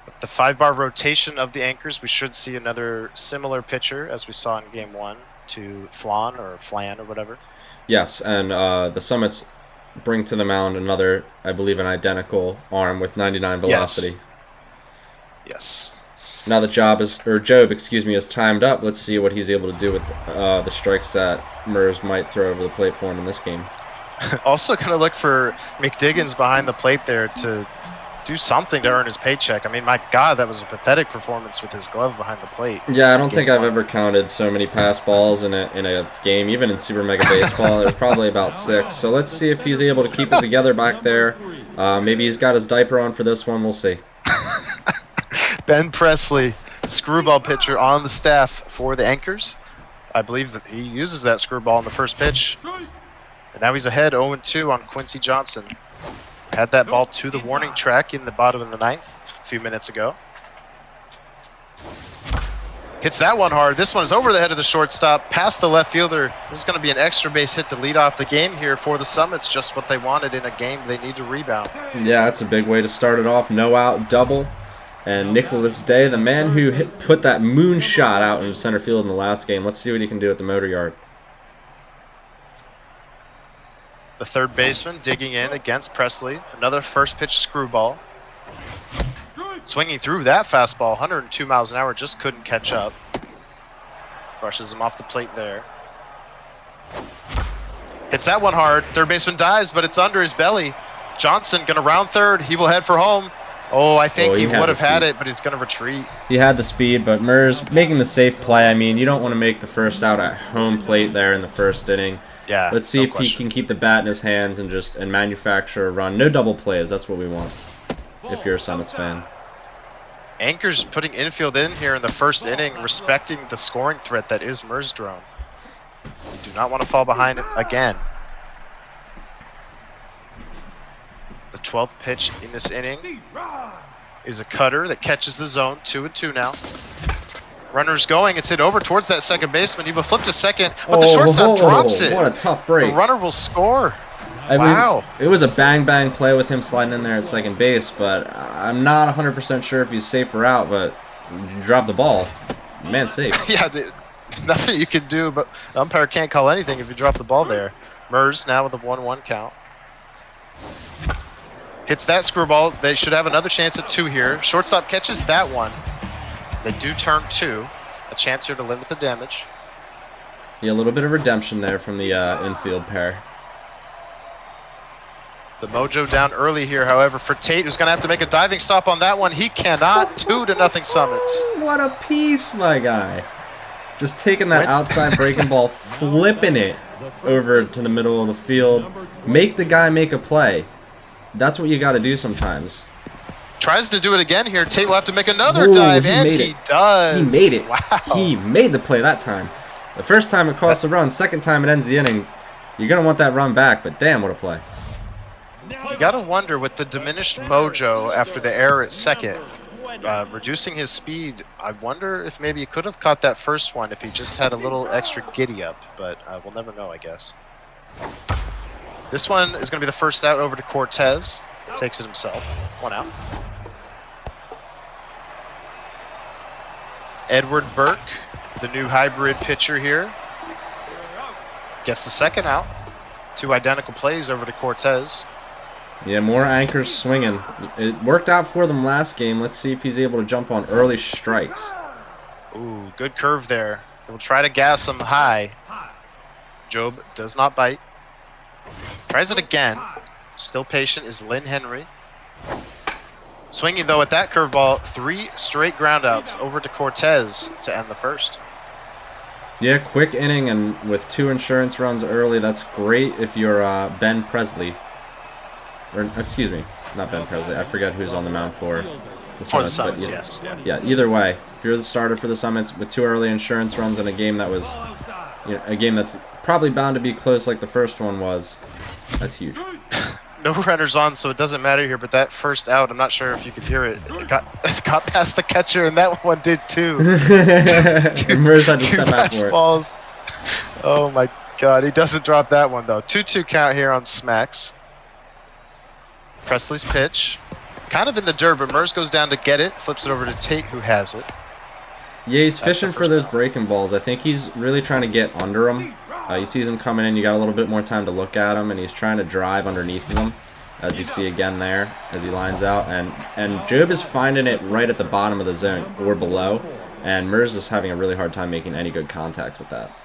With the 5-bar rotation of the anchors, we should see another similar pitcher as we saw in game one to Flan or Flan or whatever. Yes, and the Summits bring to the mound another, I believe, an identical arm with 99 velocity. Yes. Now that Job, is timed up. Let's see what he's able to do with the strikes that Merz might throw over the plate for him in this game. Also going to look for McDiggins behind the plate there to do something to earn his paycheck. I mean, my God, that was a pathetic performance with his glove behind the plate. Yeah, I don't think I've ever counted so many pass balls in a game, even in Super Mega Baseball. There's probably about 6. So let's see if he's able to keep it together back there. Maybe he's got his diaper on for this one. We'll see. Ben Presley, screwball pitcher on the staff for the Anchors. I believe that he uses that screwball in the first pitch. And now he's ahead 0-2 on Quincy Johnson. Had that ball to the warning track in the bottom of the 9th a few minutes ago. Hits that one hard. This one is over the head of the shortstop, past the left fielder. This is going to be an extra base hit to lead off the game here for the Summits. Just what they wanted in a game they need to rebound. Yeah, that's a big way to start it off. No out, double. And Nicholas Day, the man who put that moonshot out in center field in the last game. Let's see what he can do at the motor yard. The third baseman digging in against Presley. Another first pitch screwball. Swinging through that fastball, 102 miles an hour, just couldn't catch up. Brushes him off the plate there. Hits that one hard. Third baseman dives, but it's under his belly. Johnson gonna round third. He will head for home. Oh, I think he would have had it, but he's gonna retreat. He had the speed, but Merz making the safe play. I mean, you don't want to make the first out at home plate there in the first inning. Yeah. Let's see if he can keep the bat in his hands and manufacture a run. No double plays. That's what we want. If you're a Summits fan. Anchors putting infield in here in the first inning, respecting the scoring threat that is Merzdrone. You do not want to fall behind again. The 12th pitch in this inning is a cutter that catches the zone. 2-2 now. Runner's going. It's hit over towards that second baseman. He will flip to second, but the shortstop drops it. What a tough break. The runner will score. I wow. mean, it was a bang-bang play with him sliding in there at second base, but I'm not 100% sure if he's safe or out, but you drop the ball. Man's safe. Yeah, nothing you can do, but the umpire can't call anything if you drop the ball there. Merz now with a 1-1 count. Hits that screwball. They should have another chance at 2 here. Shortstop catches that one. They do turn 2. A chance here to limit the damage. Yeah, a little bit of redemption there from the infield pair. The mojo down early here, however, for Tate, who's going to have to make a diving stop on that one. He cannot. 2-0 Summits. What a piece, my guy. Just taking that outside breaking ball, flipping it over to the middle of the field. Make the guy make a play. That's what you got to do sometimes. Tries to do it again here. Tate will have to make another dive, and he does. He made it. Wow. He made the play that time. The first time it costs a run. Second time it ends the inning. You're going to want that run back, but damn, what a play. You got to wonder with the diminished mojo after the error at second, reducing his speed, I wonder if maybe he could have caught that first one if he just had a little extra giddy up, but we'll never know, I guess. This one is going to be the first out over to Cortez. Takes it himself. 1 out. Edward Burke, the new hybrid pitcher here, gets the second out. 2 identical plays over to Cortez. Yeah, more anchors swinging. It worked out for them last game. Let's see if he's able to jump on early strikes. Ooh, good curve there. He'll try to gas him high. Job does not bite. Tries it again. Still patient is Lynn Henry. Swinging, though, at that curveball, 3 straight groundouts over to Cortez to end the first. Yeah, quick inning and with 2 insurance runs early. That's great if you're Ben Presley. Or, excuse me, not Ben Presley. I forget who's on the mound for the For the Summits. Summits, But yes. Yeah. yeah, either way, if you're the starter for the Summits with 2 early insurance runs in a game that was, a game that's probably bound to be close like the first one was, that's huge. No runners on, so it doesn't matter here. But that first out, I'm not sure if you could hear it. It got past the catcher, and that one did too. Merz had to Two step out for it. fastballs. Oh my God, he doesn't drop that one though. 2-2 count here on Smacks. Presley's pitch, kind of in the dirt, but Merz goes down to get it, flips it over to Tate, who has it. Yeah, he's That's fishing the for first those ball. breaking balls. I think he's really trying to get under them. He sees him coming in. You got a little bit more time to look at him, and he's trying to drive underneath them, as you see again there as he lines out. And Job is finding it right at the bottom of the zone or below, and Merz is having a really hard time making any good contact with that.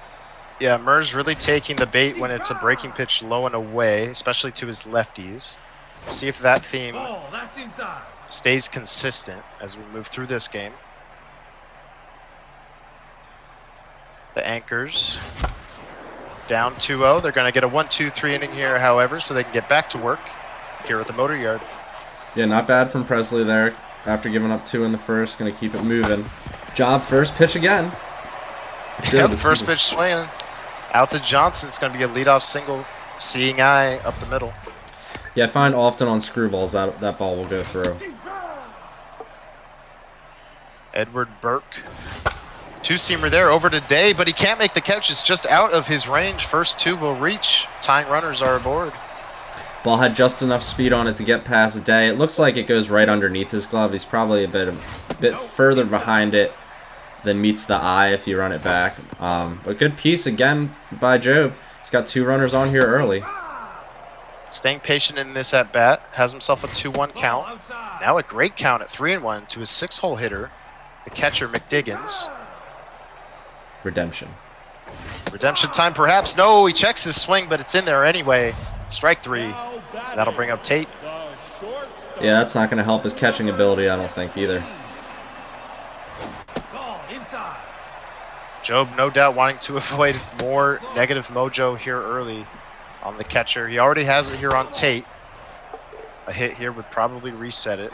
Yeah, Merz really taking the bait when it's a breaking pitch low and away, especially to his lefties. See if that theme That's inside. stays consistent as we move through this game. The Anchors down 2-0. They're going to get a 1-2-3 inning here, however, so they can get back to work here at the Motor Yard. Yeah, not bad from Presley there. After giving up 2 in the first, going to keep it moving. Job first pitch again. Yep, Good. first pitch swinging. Out to Johnson. It's going to be a leadoff single. Seeing eye up the middle. Yeah, I find often on screwballs that ball will go through. Edward Burke. Two-seamer there over to Day, but he can't make the catch. It's just out of his range. First 2 will reach. Tying runners are aboard. Ball had just enough speed on it to get past Day. It looks like it goes right underneath his glove. He's probably a bit further behind it than meets the eye if you run it back. But good piece again by Job. He's got 2 runners on here early. Staying patient in this at-bat. Has himself a 2-1 count. Now a great count at 3-1 to his 6-hole hitter, the catcher McDiggins. Redemption. Redemption time perhaps. No, he checks his swing, but it's in there anyway. Strike 3. That'll bring up Tate. Yeah, that's not going to help his catching ability, I don't think, either. Job, no doubt, wanting to avoid more negative mojo here early on the catcher. He already has it here on Tate. A hit here would probably reset it.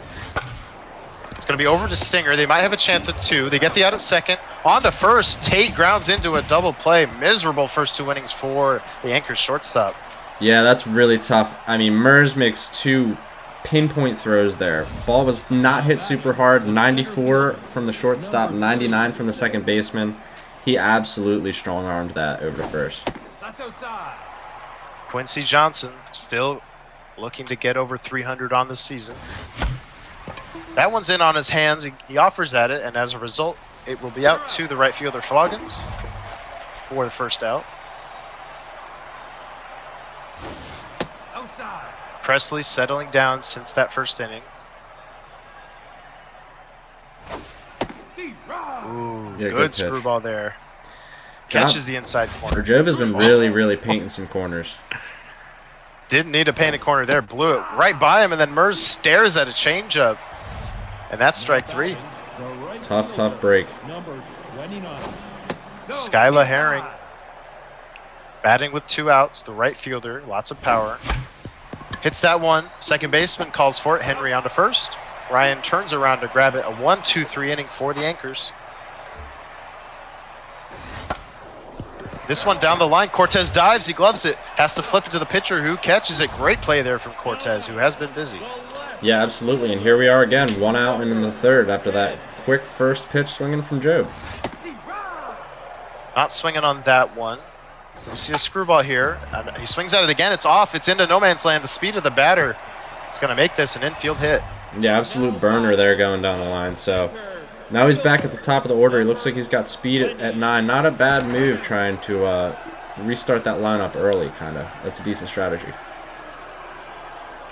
It's going to be over to Stinger. They might have a chance at 2. They get the out at second. On to first. Tate grounds into a double play. Miserable first 2 innings for the Anchors shortstop. Yeah, that's really tough. I mean, Merz makes 2 pinpoint throws there. Ball was not hit super hard. 94 from the shortstop, 99 from the second baseman. He absolutely strong-armed that over to first. That's outside. Quincy Johnson still looking to get over 300 on the season. That one's in on his hands. He offers at it, and as a result, it will be out to the right fielder Floggins for the first out. Outside. Presley settling down since that first inning. Ooh, Yeah, good good pitch. screwball there. Catches the inside corner. Job has been really painting some corners. Didn't need a painted corner there. Blew it right by him, and then Merz stares at a changeup. And that's strike 3. Tough break. Number 29. Skyla Herring batting with 2 outs. The right fielder, lots of power. Hits that one. Second baseman calls for it. Henry on to first. Ryan turns around to grab it. A 1-2-3 inning for the Anchors. This one down the line. Cortez dives. He gloves it. Has to flip it to the pitcher who catches it. Great play there from Cortez, who has been busy. Yeah, absolutely. And here we are again, 1 out and in the third after that quick first pitch swinging from Job. Not swinging on that one. We see a screwball here. And he swings at it again. It's off. It's into no man's land. The speed of the batter is going to make this an infield hit. Yeah, absolute burner there going down the line. So now he's back at the top of the order. He looks like he's got speed at 9. Not a bad move trying to restart that lineup early, kind of. That's a decent strategy.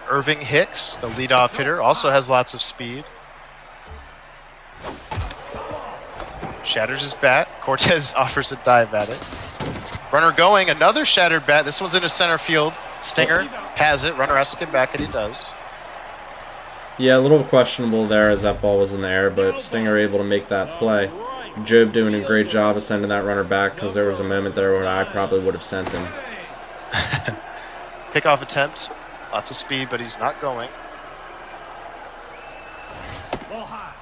Irving Hicks, the leadoff hitter, also has lots of speed. Shatters his bat. Cortez offers a dive at it. Runner going, another shattered bat. This one's into center field. Stinger has it. Runner has to get back, and he does. Yeah, a little questionable there as that ball was in the air, but Stinger able to make that play. Job doing a great job of sending that runner back, because there was a moment there where I probably would have sent him. Pickoff attempt. Lots of speed, but he's not going. Ball high.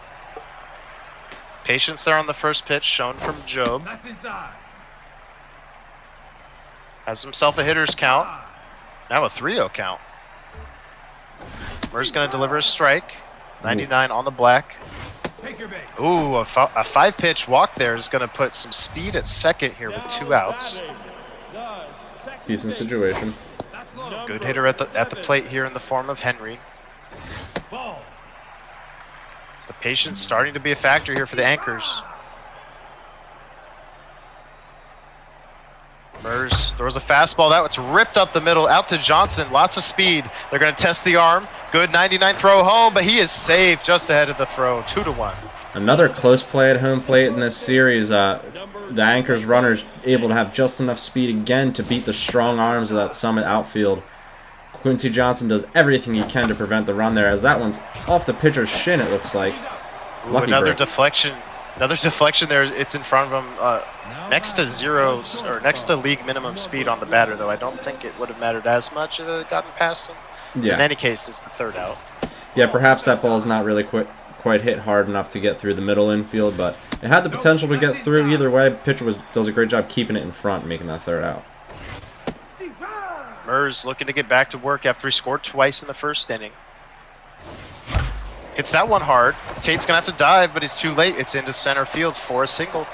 Patience there on the first pitch, shown from Job. That's inside. Has himself a hitter's count. Now a 3-0 count. Merz going to deliver a strike. 99 on the black. Take your bait. Ooh, a 5-pitch walk there is going to put some speed at second here with 2 outs. Decent situation. That's low. Good hitter at the plate here in the form of Henry. Ball. The patience starting to be a factor here for the anchors. Merz throws a fastball. That's ripped up the middle, out to Johnson. Lots of speed. They're going to test the arm. Good 99 throw home, but he is safe just ahead of the throw. 2-1. Another close play at home plate in this series. The anchor's runner's able to have just enough speed again to beat the strong arms of that Summit outfield. Quincy Johnson does everything he can to prevent the run there, as that one's off the pitcher's shin, it looks like. Lucky Another break. deflection. Another deflection there. It's in front of him. Next to zero, or next to league minimum speed on the batter, though. I don't think it would have mattered as much if it had gotten past him. Yeah. In any case, it's the 3rd out. Yeah, perhaps that ball's not really quite hit hard enough to get through the middle infield, but it had the potential to get through either way. Pitcher does a great job keeping it in front and making that 3rd out. Merz looking to get back to work after he scored twice in the 1st inning. Hits that one hard. Tate's going to have to dive, but he's too late. It's into center field for a single.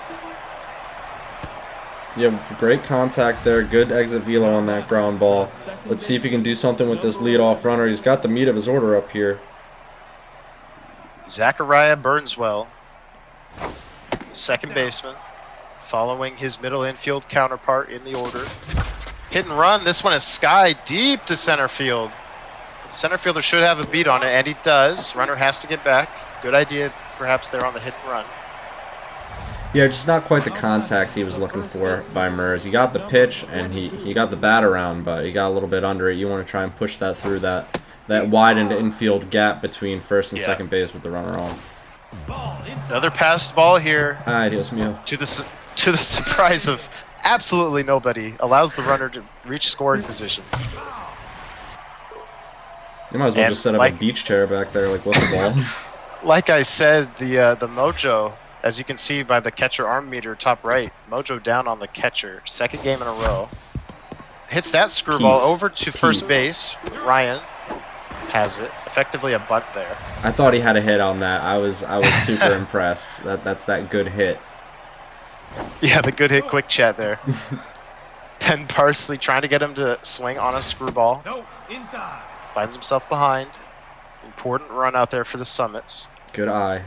Yeah, great contact there. Good exit velo on that ground ball. Let's see if he can do something with this leadoff runner. He's got the meat of his order up here. Zachariah Burnswell, second baseman, following his middle infield counterpart in the order. Hit and run. This one is sky deep to center field. The center fielder should have a beat on it, and he does. Runner has to get back. Good idea, perhaps, there on the hit and run. Yeah, just not quite the contact he was looking for by Merz. He got the pitch, and he got the bat around, but he got a little bit under it. You want to try and push that through that widened infield gap between first and second base with the runner on. Another passed ball here. Ay, Dios mío. To the surprise of absolutely nobody, allows the runner to reach scoring position. You might as well And just set up a beach chair back there, like with the ball. Like I said, the Mojo, as you can see by the catcher arm meter top right, Mojo down on the catcher, 2nd game in a row. Hits that screwball over to first base. Ryan has it. Effectively a bunt there. I thought he had a hit on that. I was super impressed. That's that good hit. Yeah, the good hit quick chat there. Ben Parsley trying to get him to swing on a screwball. No, inside. Finds himself behind. Important run out there for the Summits. Good eye.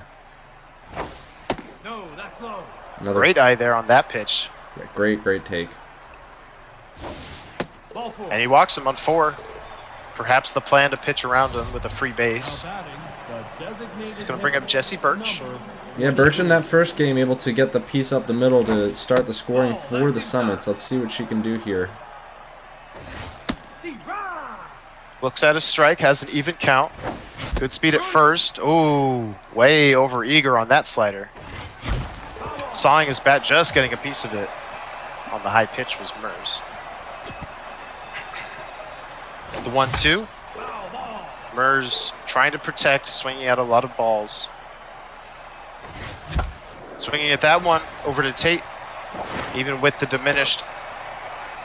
No, that's low. Another Great eye there on that pitch. great take. Ball 4. And he walks him on 4. Perhaps the plan to pitch around him with a free base. He's going to bring up Jesse Birch. Yeah, Birch in that first game able to get the piece up the middle to start the scoring for the Summits. Let's see what she can do here. Looks at a strike, has an even count. Good speed at first. Ooh, way over eager on that slider. Sawing his bat, just getting a piece of it. On the high pitch was Merz. The 1-2. Merz trying to protect, swinging out a lot of balls. Swinging at that one, over to Tate. Even with the diminished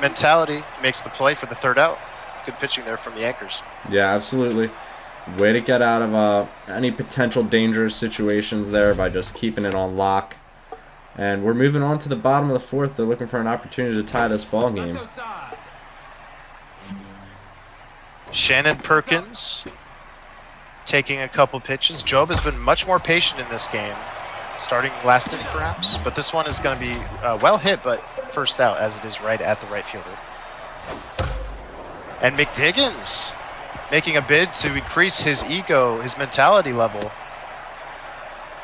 mentality, makes the play for the 3rd out. Good pitching there from the anchors. Yeah, absolutely. Way to get out of any potential dangerous situations there by just keeping it on lock. And we're moving on to the bottom of the 4th. They're looking for an opportunity to tie this ball game. Shannon Perkins taking a couple pitches. Job has been much more patient in this game, starting last inning perhaps, but this one is going to be well hit, but first out, as it is right at the right fielder. And McDiggins making a bid to increase his ego, his mentality level.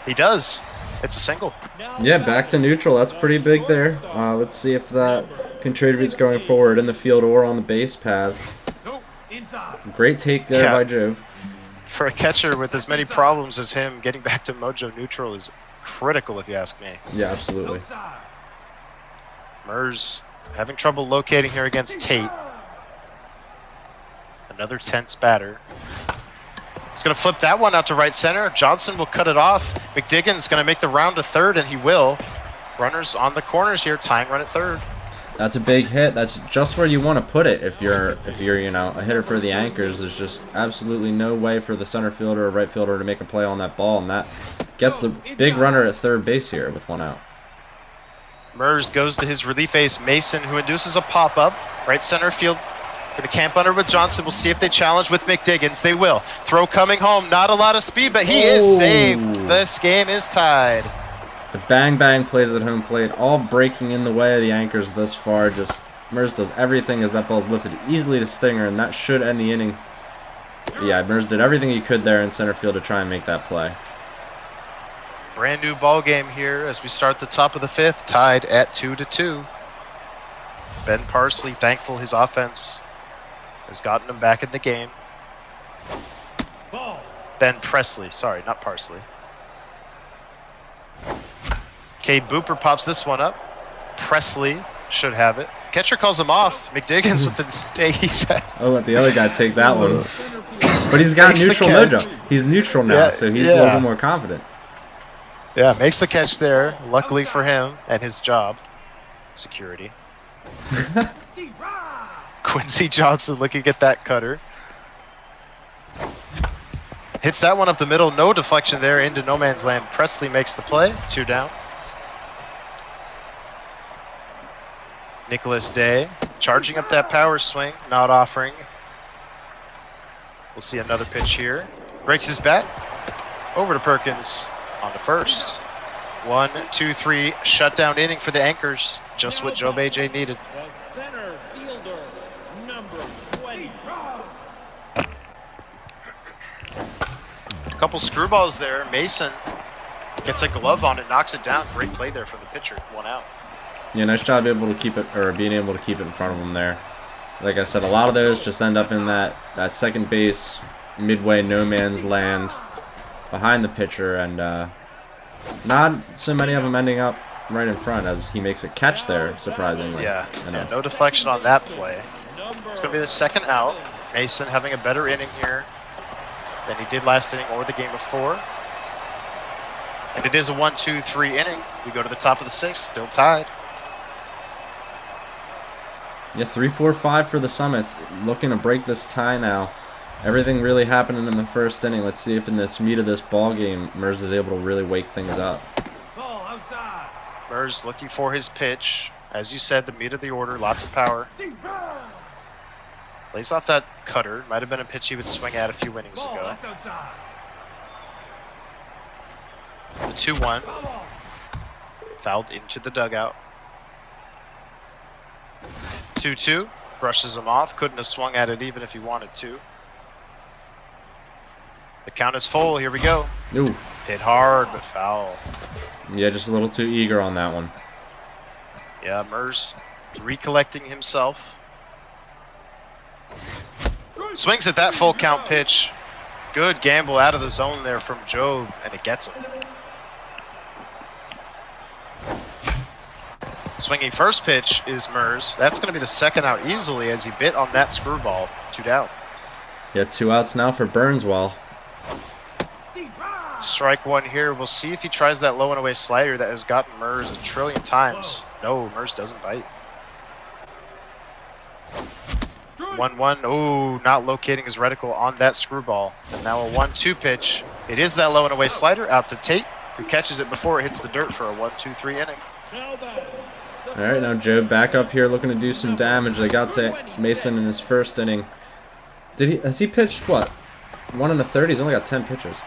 He does. It's a single. Yeah, back to neutral. That's pretty big there. Let's see if that contributes going forward in the field or on the base paths. Great take there by Job. For a catcher with as many problems as him, getting back to Mojo neutral is critical, if you ask me. Yeah, absolutely. Outside. Merz having trouble locating here against Tate. Another tense batter. He's going to flip that one out to right center. Johnson will cut it off. McDigan's going to make the round to third, and he will. Runners on the corners here, tying run at third. That's a big hit. That's just where you want to put it if you're you know, a hitter for the Anchors. There's just absolutely no way for the center fielder or right fielder to make a play on that ball, and that gets the big runner at third base here with one out. Merz goes to his relief ace, Mason, who induces a pop-up. Right center field. Going to camp under with Johnson. We'll see if they challenge with McDiggins. They will. Throw coming home. Not a lot of speed, but he is safe. This game is tied. The bang plays at home plate, all breaking in the way of the Anchors thus far. Just Merz does everything as that ball's lifted easily to Stinger, and that should end the inning. Yeah, Merz did everything he could there in center field to try and make that play. Brand new ball game here as we start the top of the fifth, tied at 2-2. Ben Parsley thankful his offense has gotten him back in the game. Ball. Ben Presley, sorry, not Parsley. Cade Booper pops this one up. Presley should have it. Catcher calls him off. McDiggins with the day he's had. I'll let the other guy take that one. But he's got Makes the neutral catch. mojo. He's neutral now, Yeah, so he's a little bit more confident. Yeah, makes the catch there. Luckily for him and his job security. Quincy Johnson looking at that cutter. Hits that one up the middle. No deflection there into no man's land. Presley makes the play. 2 down. Nicholas Day charging up that power swing. Not offering. We'll see another pitch here. Breaks his bat. Over to Perkins on the first. 1, 2, 3. Shutdown inning for the Anchors. Just what JobbAJ needed. The center fielder, number 20. A couple screwballs there. Mason gets a glove on it, knocks it down. Great play there from the pitcher. 1 out. Yeah, nice job being able to keep it in front of him there. Like I said, a lot of those just end up in that second base, midway no man's land behind the pitcher, and not so many of them ending up right in front as he makes a catch there, surprisingly. Yeah, no deflection on that play. It's going to be the second out. Mason having a better inning here than he did last inning or the game before. And it is a 1, 2, 3 inning. We go to the top of the 6th, still tied. Yeah, 3, 4, 5 for the Summits. Looking to break this tie now. Everything really happening in the first inning. Let's see if in this meat of this ball game, Merz is able to really wake things up. Ball outside. Merz looking for his pitch. As you said, the meat of the order, lots of power. Lays off that cutter. Might have been a pitch he would swing at a few innings Ball, ago. that's outside. The 2-1. Ball. Fouled into the dugout. 2-2. Brushes him off. Couldn't have swung at it even if he wanted to. The count is full. Here we go. Ooh. Hit hard, but foul. Yeah, just a little too eager on that one. Yeah, Merz recollecting himself. Swings at that full count pitch. Good gamble out of the zone there from Job, and it gets him. Swinging first pitch is Merz. That's going to be the second out easily as he bit on that screwball. 2 down. Yeah, 2 outs now for Burnswell. Strike 1 here. We'll see if he tries that low and away slider that has gotten Merz a trillion times. No, Merz doesn't bite. 1-1. Oh, not locating his reticle on that screwball. And now a 1-2 pitch. It is that low and away slider out to Tate, who catches it before it hits the dirt for a 1-2-3 inning. All right, now Joe back up here looking to do some damage. They got to Mason in his first inning. Has he pitched what? 1 1/3? He's only got 10 pitches.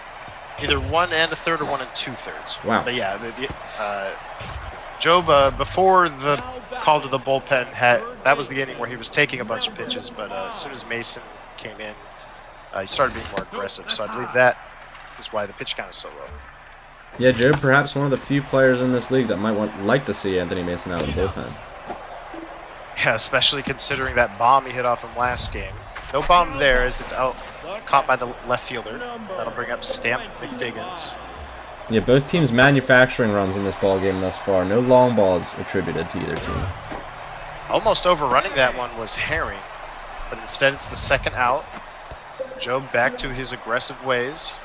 Either 1 1/3 or 1 2/3. Wow. But yeah, Job, before the call to the bullpen, that was the inning where he was taking a bunch of pitches, but as soon as Mason came in, he started being more aggressive. So I believe that is why the pitch count is so low. Yeah, Joe, perhaps one of the few players in this league that might like to see Anthony Mason out of the bullpen. Yeah, especially considering that bomb he hit off him last game. No bomb there as it's out, caught by the left fielder. That'll bring up Stamp McDiggins. Yeah, both teams manufacturing runs in this ball game thus far. No long balls attributed to either team. Almost overrunning that one was Herring, but instead it's the second out. Job back to his aggressive ways.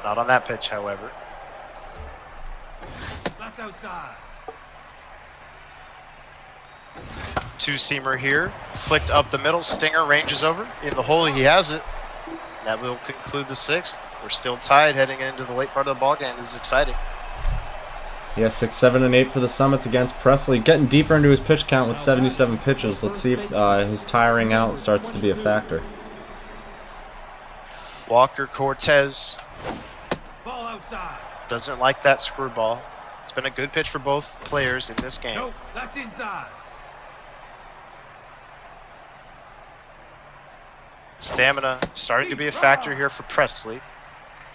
Not on that pitch, however. That's outside. Two-seamer here, flicked up the middle. Stinger ranges over. In the hole, he has it. That will conclude the sixth. We're still tied heading into the late part of the ball game. This is exciting. Yeah, 6, 7, and 8 for the Summits against Presley. Getting deeper into his pitch count with 77 pitches. Let's see if his tiring out starts to be a factor. Walker Cortez Ball outside. doesn't like that screwball. It's been a good pitch for both players in this game. Nope, that's inside. Stamina starting to be a factor here for Presley.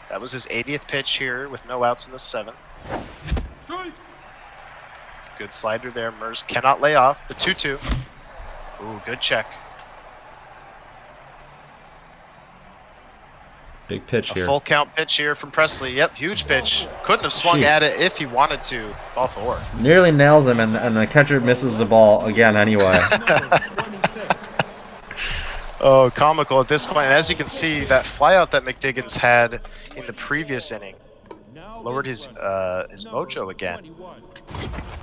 That was his 80th pitch here with no outs in the seventh. Strike. Good slider there. Merz cannot lay off. The 2-2. Ooh, good check. Big pitch A here. full count pitch here from Presley. Yep, huge pitch. Couldn't have swung Shoot. at it if he wanted to. Ball 4. Nearly nails him, and the catcher misses the ball again anyway. Oh, comical at this point. And as you can see, that flyout that McDiggins had in the previous inning lowered his mojo again. You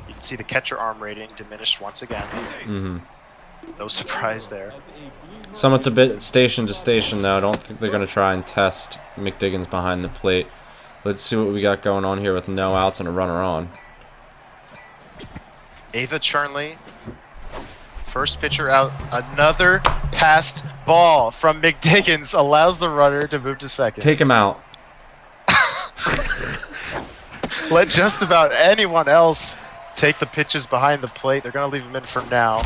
can see the catcher arm rating diminished once again. Mm-hmm. No surprise there. Summit's a bit station to station, though. I don't think they're going to try and test McDiggins behind the plate. Let's see what we got going on here with no outs and a runner on. Ava Chernley, first pitcher out. Another passed ball from McDiggins allows the runner to move to second. Take him out. Let just about anyone else take the pitches behind the plate. They're going to leave him in for now.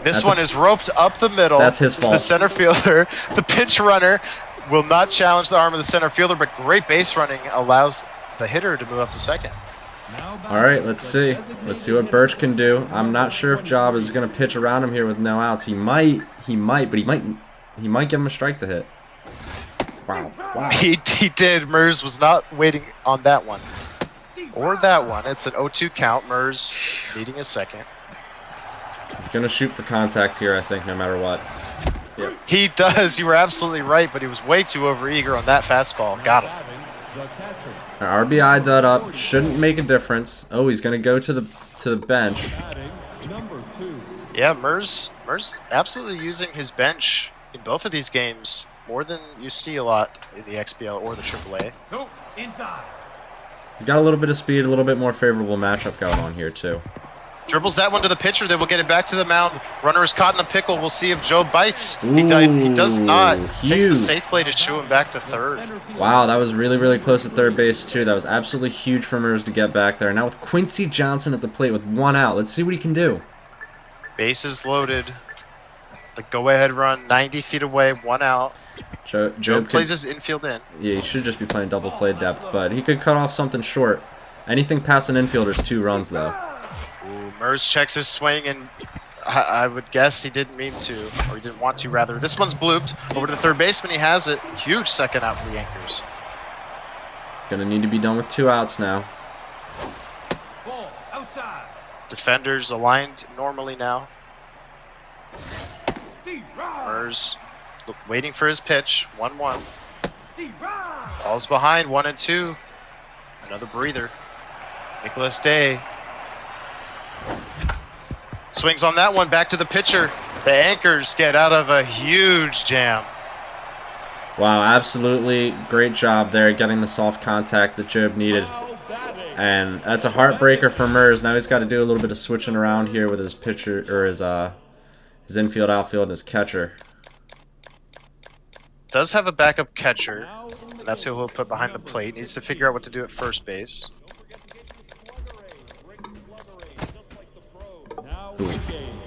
This one is roped up the middle. That's his fault. The center fielder, the pitch runner, will not challenge the arm of the center fielder, but great base running allows the hitter to move up to second. All right, let's see. Let's see what Birch can do. I'm not sure if Job is going to pitch around him here with no outs. He might, but he might give him a strike to hit. Wow. He did. Merz was not waiting on that one. Or that one. It's an 0-2 count. Merz needing a second. He's going to shoot for contact here, I think, no matter what. Yep. He does. You were absolutely right, but he was way too overeager on that fastball. Got him. Our RBI dud up. Shouldn't make a difference. Oh, he's going to go to the bench. Yeah, Merz absolutely using his bench in both of these games more than you see a lot in the XBL or the AAA. Nope, inside. He's got a little bit of speed, a little bit more favorable matchup going on here, too. Dribbles that one to the pitcher. They will get it back to the mound. Runner is caught in a pickle. We'll see if Joe bites. He does not. Huge. Takes the safe play to shoo him back to third. Wow, that was really, really close at third base, too. That was absolutely huge for Merz to get back there. Now with Quincy Johnson at the plate with one out. Let's see what he can do. Bases loaded. The go-ahead run, 90 feet away, one out. Joe plays his infield in. Yeah, he should just be playing double play depth, but he could cut off something short. Anything past an infielder's 2 runs, though. Ooh, Merz checks his swing, and I would guess he didn't mean to, or he didn't want to, rather. This one's blooped. Over to the third baseman, he has it. Huge second out for the Anchors. It's going to need to be done with 2 outs now. Ball outside. Defenders aligned normally now. Merz waiting for his pitch. 1-1. Falls behind, 1-2. Another breather. Nicholas Day. Swings on that one, back to the pitcher. The Anchors get out of a huge jam. Wow, absolutely great job there getting the soft contact that Job needed. And that's a heartbreaker for Merz. Now he's got to do a little bit of switching around here with his pitcher, or his infield, outfield, and his catcher. Does have a backup catcher. And that's who he'll put behind the plate. Needs to figure out what to do at first base.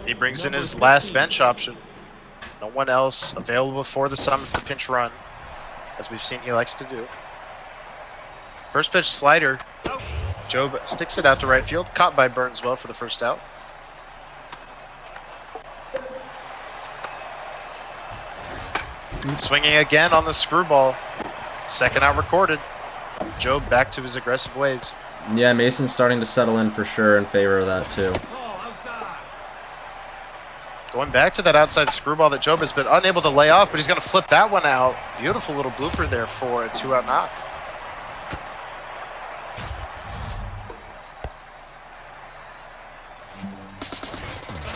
He brings in his last bench option. No one else available for the Summons to pinch run, as we've seen he likes to do. First pitch slider. Job sticks it out to right field. Caught by Burnswell for the first out. Swinging again on the screwball. Second out recorded. Job back to his aggressive ways. Yeah, Mason's starting to settle in for sure in favor of that too. Ball outside. Going back to that outside screwball that Job has been unable to lay off, but he's going to flip that one out. Beautiful little blooper there for a 2-out knock.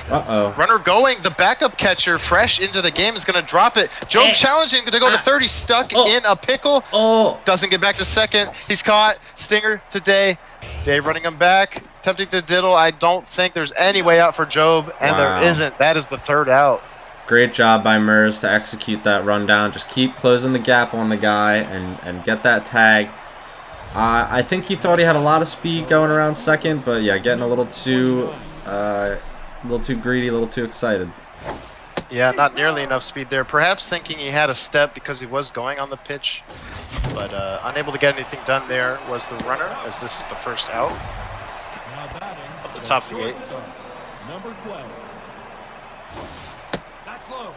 Uh-oh. Runner going, the backup catcher fresh into the game is going to drop it. Job challenging to go to third. He's stuck in a pickle. Oh. Doesn't get back to second. He's caught. Stinger to Day. Day running him back. Attempting to diddle. I don't think there's any way out for Job, and Wow. there isn't. That is the 3rd out. Great job by Merz to execute that rundown. Just keep closing the gap on the guy and get that tag. I think he thought he had a lot of speed going around second, but yeah, getting a little too greedy, a little too excited. Yeah, not nearly enough speed there. Perhaps thinking he had a step because he was going on the pitch, but unable to get anything done there was the runner, as this is the 1st out Now batting of the top of the 8th. shortstop, number 12. That's low.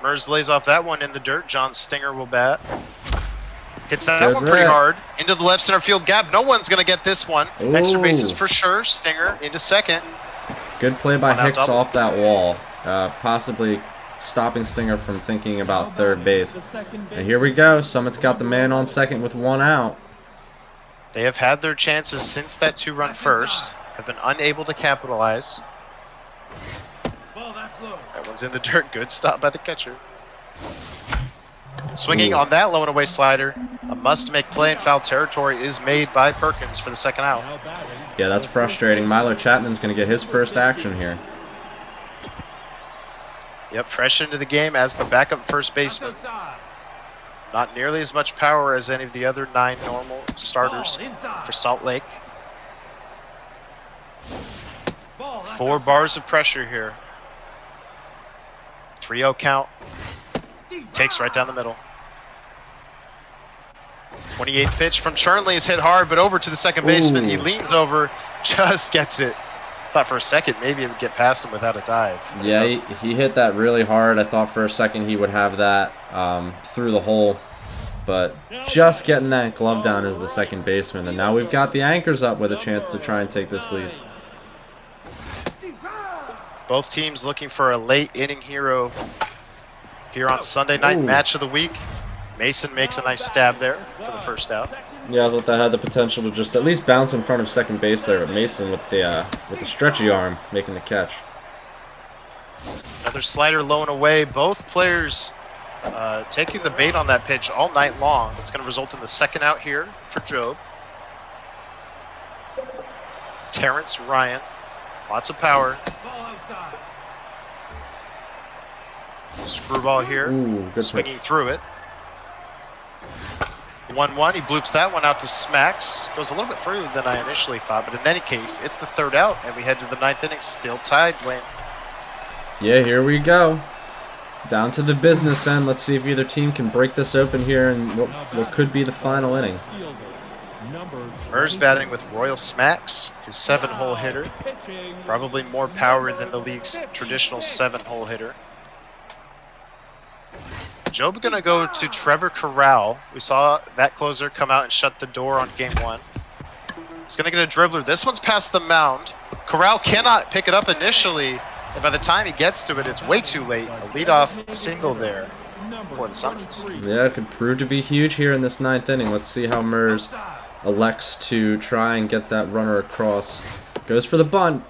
Merz lays off that one in the dirt. John Stinger will bat. Hits that Good one pretty rip. hard. Into the left center field gap. No one's going to get this one. Extra bases Ooh. for sure. Stinger into second. Good play by One out Hicks double. off that wall, possibly stopping Stinger from thinking about third base. The second And here we go. Summit's got the man on second with 1 out. They have had their chances since that 2-run first. Have been unable to capitalize. Ball, that's low. That one's in the dirt. Good stop by the catcher. Swinging Ooh. on that low and away slider. A must-make play in foul territory is made by Perkins for the 2nd out. Now batting. Yeah, that's frustrating. Milo Chapman's going to get his first action here. Yep, fresh into the game as the backup first That's baseman. outside. Not nearly as much power as any of the other 9 normal starters Ball inside. for Salt Lake. Ball, that's 4 outside. bars of pressure here. 3-0 count. Takes right down the middle. 28th pitch from Chernley is hit hard, but over to the second baseman. He Ooh. leans over, just gets it. Thought for a second maybe it would get past him without a dive. but it Yeah, doesn't. he hit that really hard. I thought for a second he would have that through the hole. But just getting that glove down as the second baseman. And now we've got the anchors up with a chance to try and take this lead. Both teams looking for a late inning hero here on Sunday night Ooh. match of the week. Mason makes a nice stab there for the 1st out. Yeah, I thought that had the potential to just at least bounce in front of second base there. But Mason with the stretchy arm making the catch. Another slider low and away. Both players taking the bait on that pitch all night long. It's going to result in the 2nd out here for Job. Terrence Ryan, lots of power. Ball outside. Screwball here, Ooh, good swinging pitch. through it. 1-1, he bloops that one out to Smacks. Goes a little bit further than I initially thought, but in any case, it's the 3rd out, and we head to the 9th inning, still tied, Dwayne. Yeah, here we go. Down to the business end. Let's see if either team can break this open here in what could be the final inning. Fielder, number Merz batting with Royal Smacks, his 7-hole hitter. pitching. Probably more power than the league's traditional 7-hole hitter. Job gonna go to Trevor Corral. We saw that closer come out and shut the door on game 1. He's gonna get a dribbler. This one's past the mound. Corral cannot pick it up initially, and by the time he gets to it, it's way too late. A leadoff single there for the Summons. Yeah, it could prove to be huge here in this 9th inning. Let's see how Merz Outside. elects to try and get that runner across. Goes for the bunt.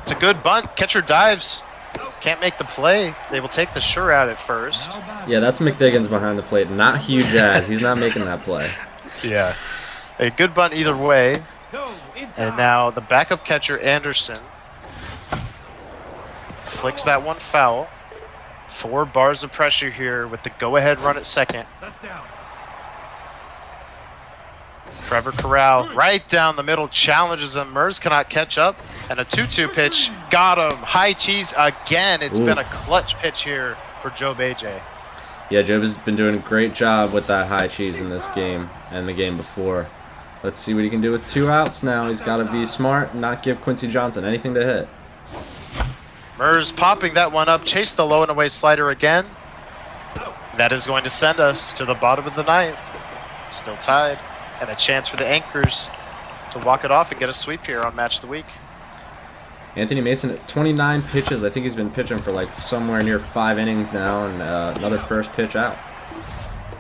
It's a good bunt. Catcher dives. Can't make the play. They will take the sure out at first. Now batting. Yeah, that's McDiggins behind the plate, not Hugh Jazz. He's not making that play. Yeah. A good bunt either way. Go inside. And now the backup catcher, Anderson, flicks that one foul. 4 bars of pressure here with the go-ahead run at second. That's down. Trevor Corral right down the middle challenges him. Merz cannot catch up. And a 2-2 pitch. Got him. High cheese again. It's Ooh. been a clutch pitch here for JobbAJ. Yeah, Job has been doing a great job with that high cheese in this game and the game before. Let's see what he can do with 2 outs now. He's got to be smart and not give Quincy Johnson anything to hit. Merz popping that one up. Chase the low and away slider again. That is going to send us to the bottom of the 9th. Still tied. And a chance for the anchors to walk it off and get a sweep here on Match of the Week. Anthony Mason at 29 pitches. I think he's been pitching for like somewhere near 5 innings now, and another first pitch out.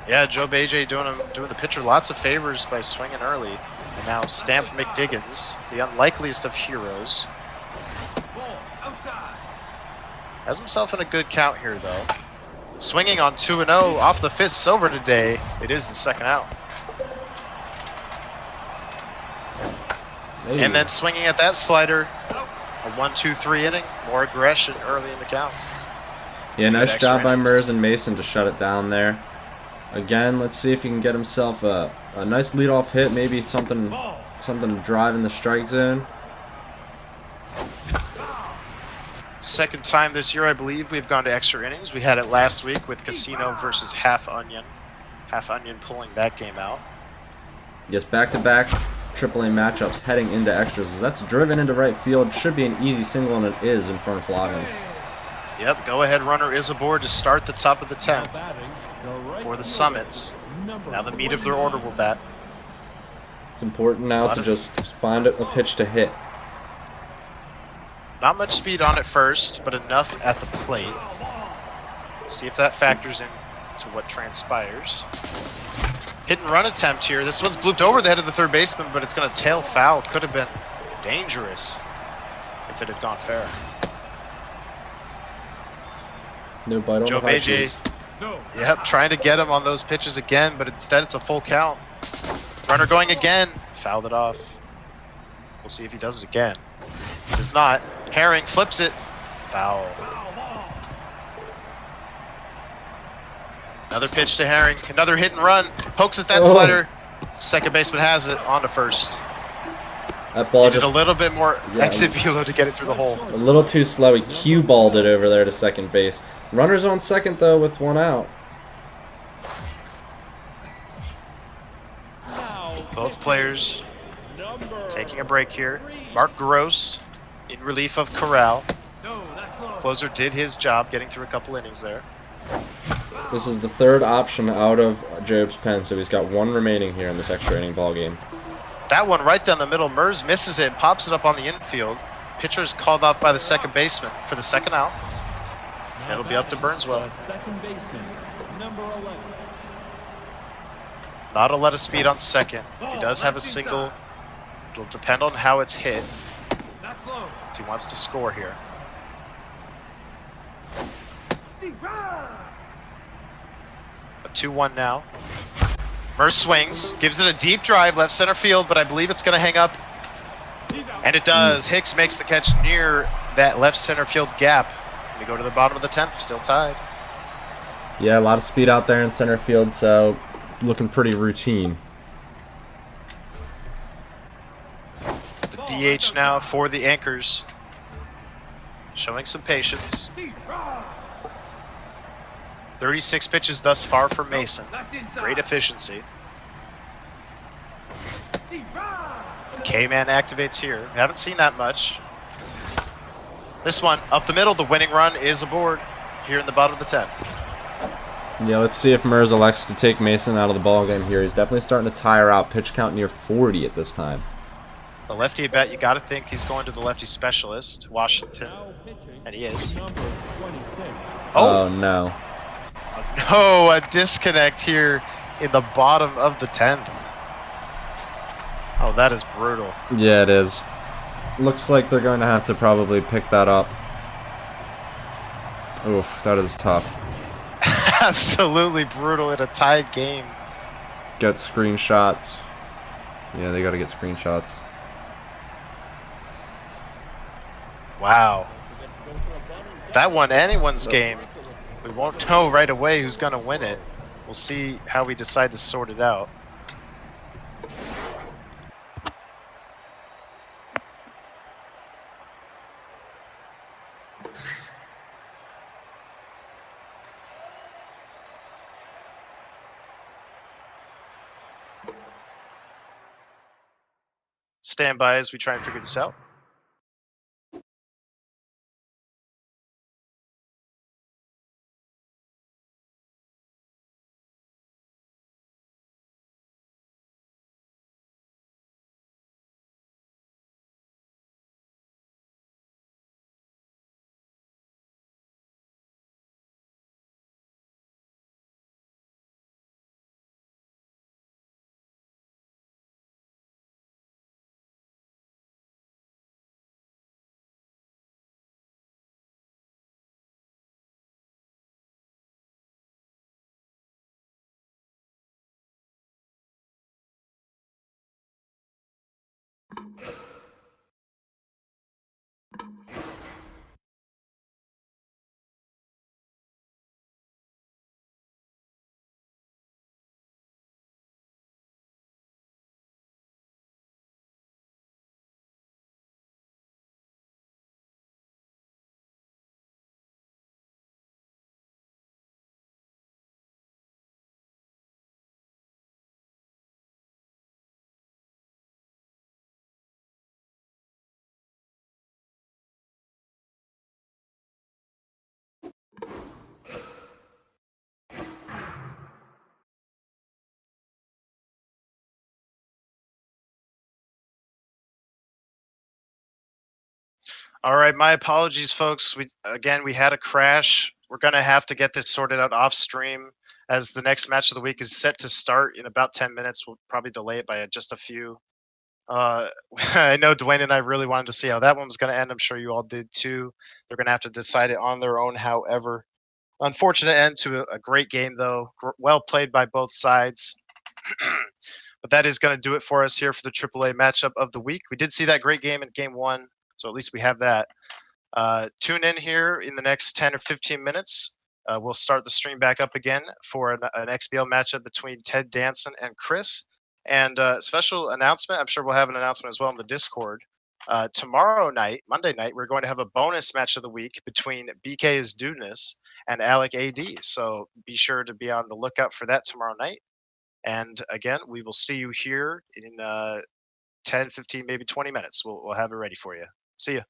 Yeah, JobbAJ doing the pitcher lots of favors by swinging early. And now Stamp McDiggins, the unlikeliest of heroes. Ball outside. Has himself in a good count here, though. Swinging on 2-0 off the fists over today. It is the second out. Hey. And then swinging at that slider. A 1-2-3 inning. More aggression early in the count. Yeah, nice extra job by innings. Merz and Mason to shut it down there. Again, let's see if he can get himself a nice leadoff hit, maybe something to drive in the strike zone. Second time this year, I believe, we've gone to extra innings. We had it last week with Casino versus Half Onion. Half Onion pulling that game out. Yes, back-to-back AAA matchups heading into extras. As that's driven into right field. Should be an easy single, and it is in front of Floggins. Yep, go-ahead runner is aboard to start the top of the 10th for the Summits. Now the meat of their order will bat. It's important now to just find a pitch to hit. Not much speed on it first, but enough at the plate. See if that factors into what transpires. Hit and run attempt here. This one's blooped over the head of the third baseman, but it's going to tail foul. Could have been dangerous if it had gone fair. No bite on the high cheese. Yep, trying to get him on those pitches again, but instead it's a full count. Runner going again. Fouled it off. We'll see if he does it again. Does not. Herring flips it. Foul. Another pitch to Herring. Another hit and run. Pokes at that slider. Second baseman has it. On to first. That ball Needed just a little bit more exit velo to get it through the hole. a little too slow. He cue-balled it over there to second base. Runner's on second, though, with one out. Both players taking a break here. Mark Gross in relief of Corral. Closer did his job getting through a couple innings there. This is the third option out of Job's pen, so he's got one remaining here in this extra inning ball game. That one right down the middle. Merz misses it and pops it up on the infield. Pitcher's called off by the second baseman for the second out. And it'll be up to Burnswell. Second baseman, number 11. Not a lot of speed on second. If he does have a single, it'll depend on how it's hit. If he wants to score here. A 2-1 now. Merz swings, gives it a deep drive, left center field, but I believe it's going to hang up. And it does. Hicks makes the catch near that left center field gap. We go to the bottom of the 10th, still tied. Yeah, a lot of speed out there in center field, so looking pretty routine. The DH now for the anchors. Showing some patience. 36 pitches thus far for Mason. Great efficiency. K-Man activates here. Haven't seen that much. This one, up the middle, the winning run is aboard here in the bottom of the 10th. Yeah, let's see if Merz elects to take Mason out of the ball game here. He's definitely starting to tire out. Pitch count near 40 at this time. The lefty at bat, you got to think he's going to the lefty specialist, Washington, and he is. Oh no. No, a disconnect here in the bottom of the 10th. Oh, that is brutal. Yeah, it is. Looks like they're going to have to probably pick that up. Oof, that is tough. Absolutely brutal in a tied game. Get screenshots. Yeah, they got to get screenshots. Wow. That won anyone's game. We won't know right away who's going to win it. We'll see how we decide to sort it out. Stand by as we try and figure this out. All right, my apologies, folks. We had a crash. We're gonna have to get this sorted out off stream, as the next match of the week is set to start in about 10 minutes. We'll probably delay it by just a few. I know Dwayne and I really wanted to see how that one was going to end. I'm sure you all did too. They're going to have to decide it on their own. However, unfortunate end to a great game, though. Well played by both sides. But that is going to do it for us here for the AAA matchup of the week. We did see that great game in game one, so at least we have that. Tune in here in the next 10 or 15 minutes. We'll start the stream back up again for an XBL matchup between Ted Danson and Chris. And special announcement, I'm sure we'll have an announcement as well in the Discord. Tomorrow night, Monday night, we're going to have a bonus match of the week between BK is Dudeness and Alec AD. So be sure to be on the lookout for that tomorrow night. And again, we will see you here in 10, 15, maybe 20 minutes. We'll have it ready for you. See you.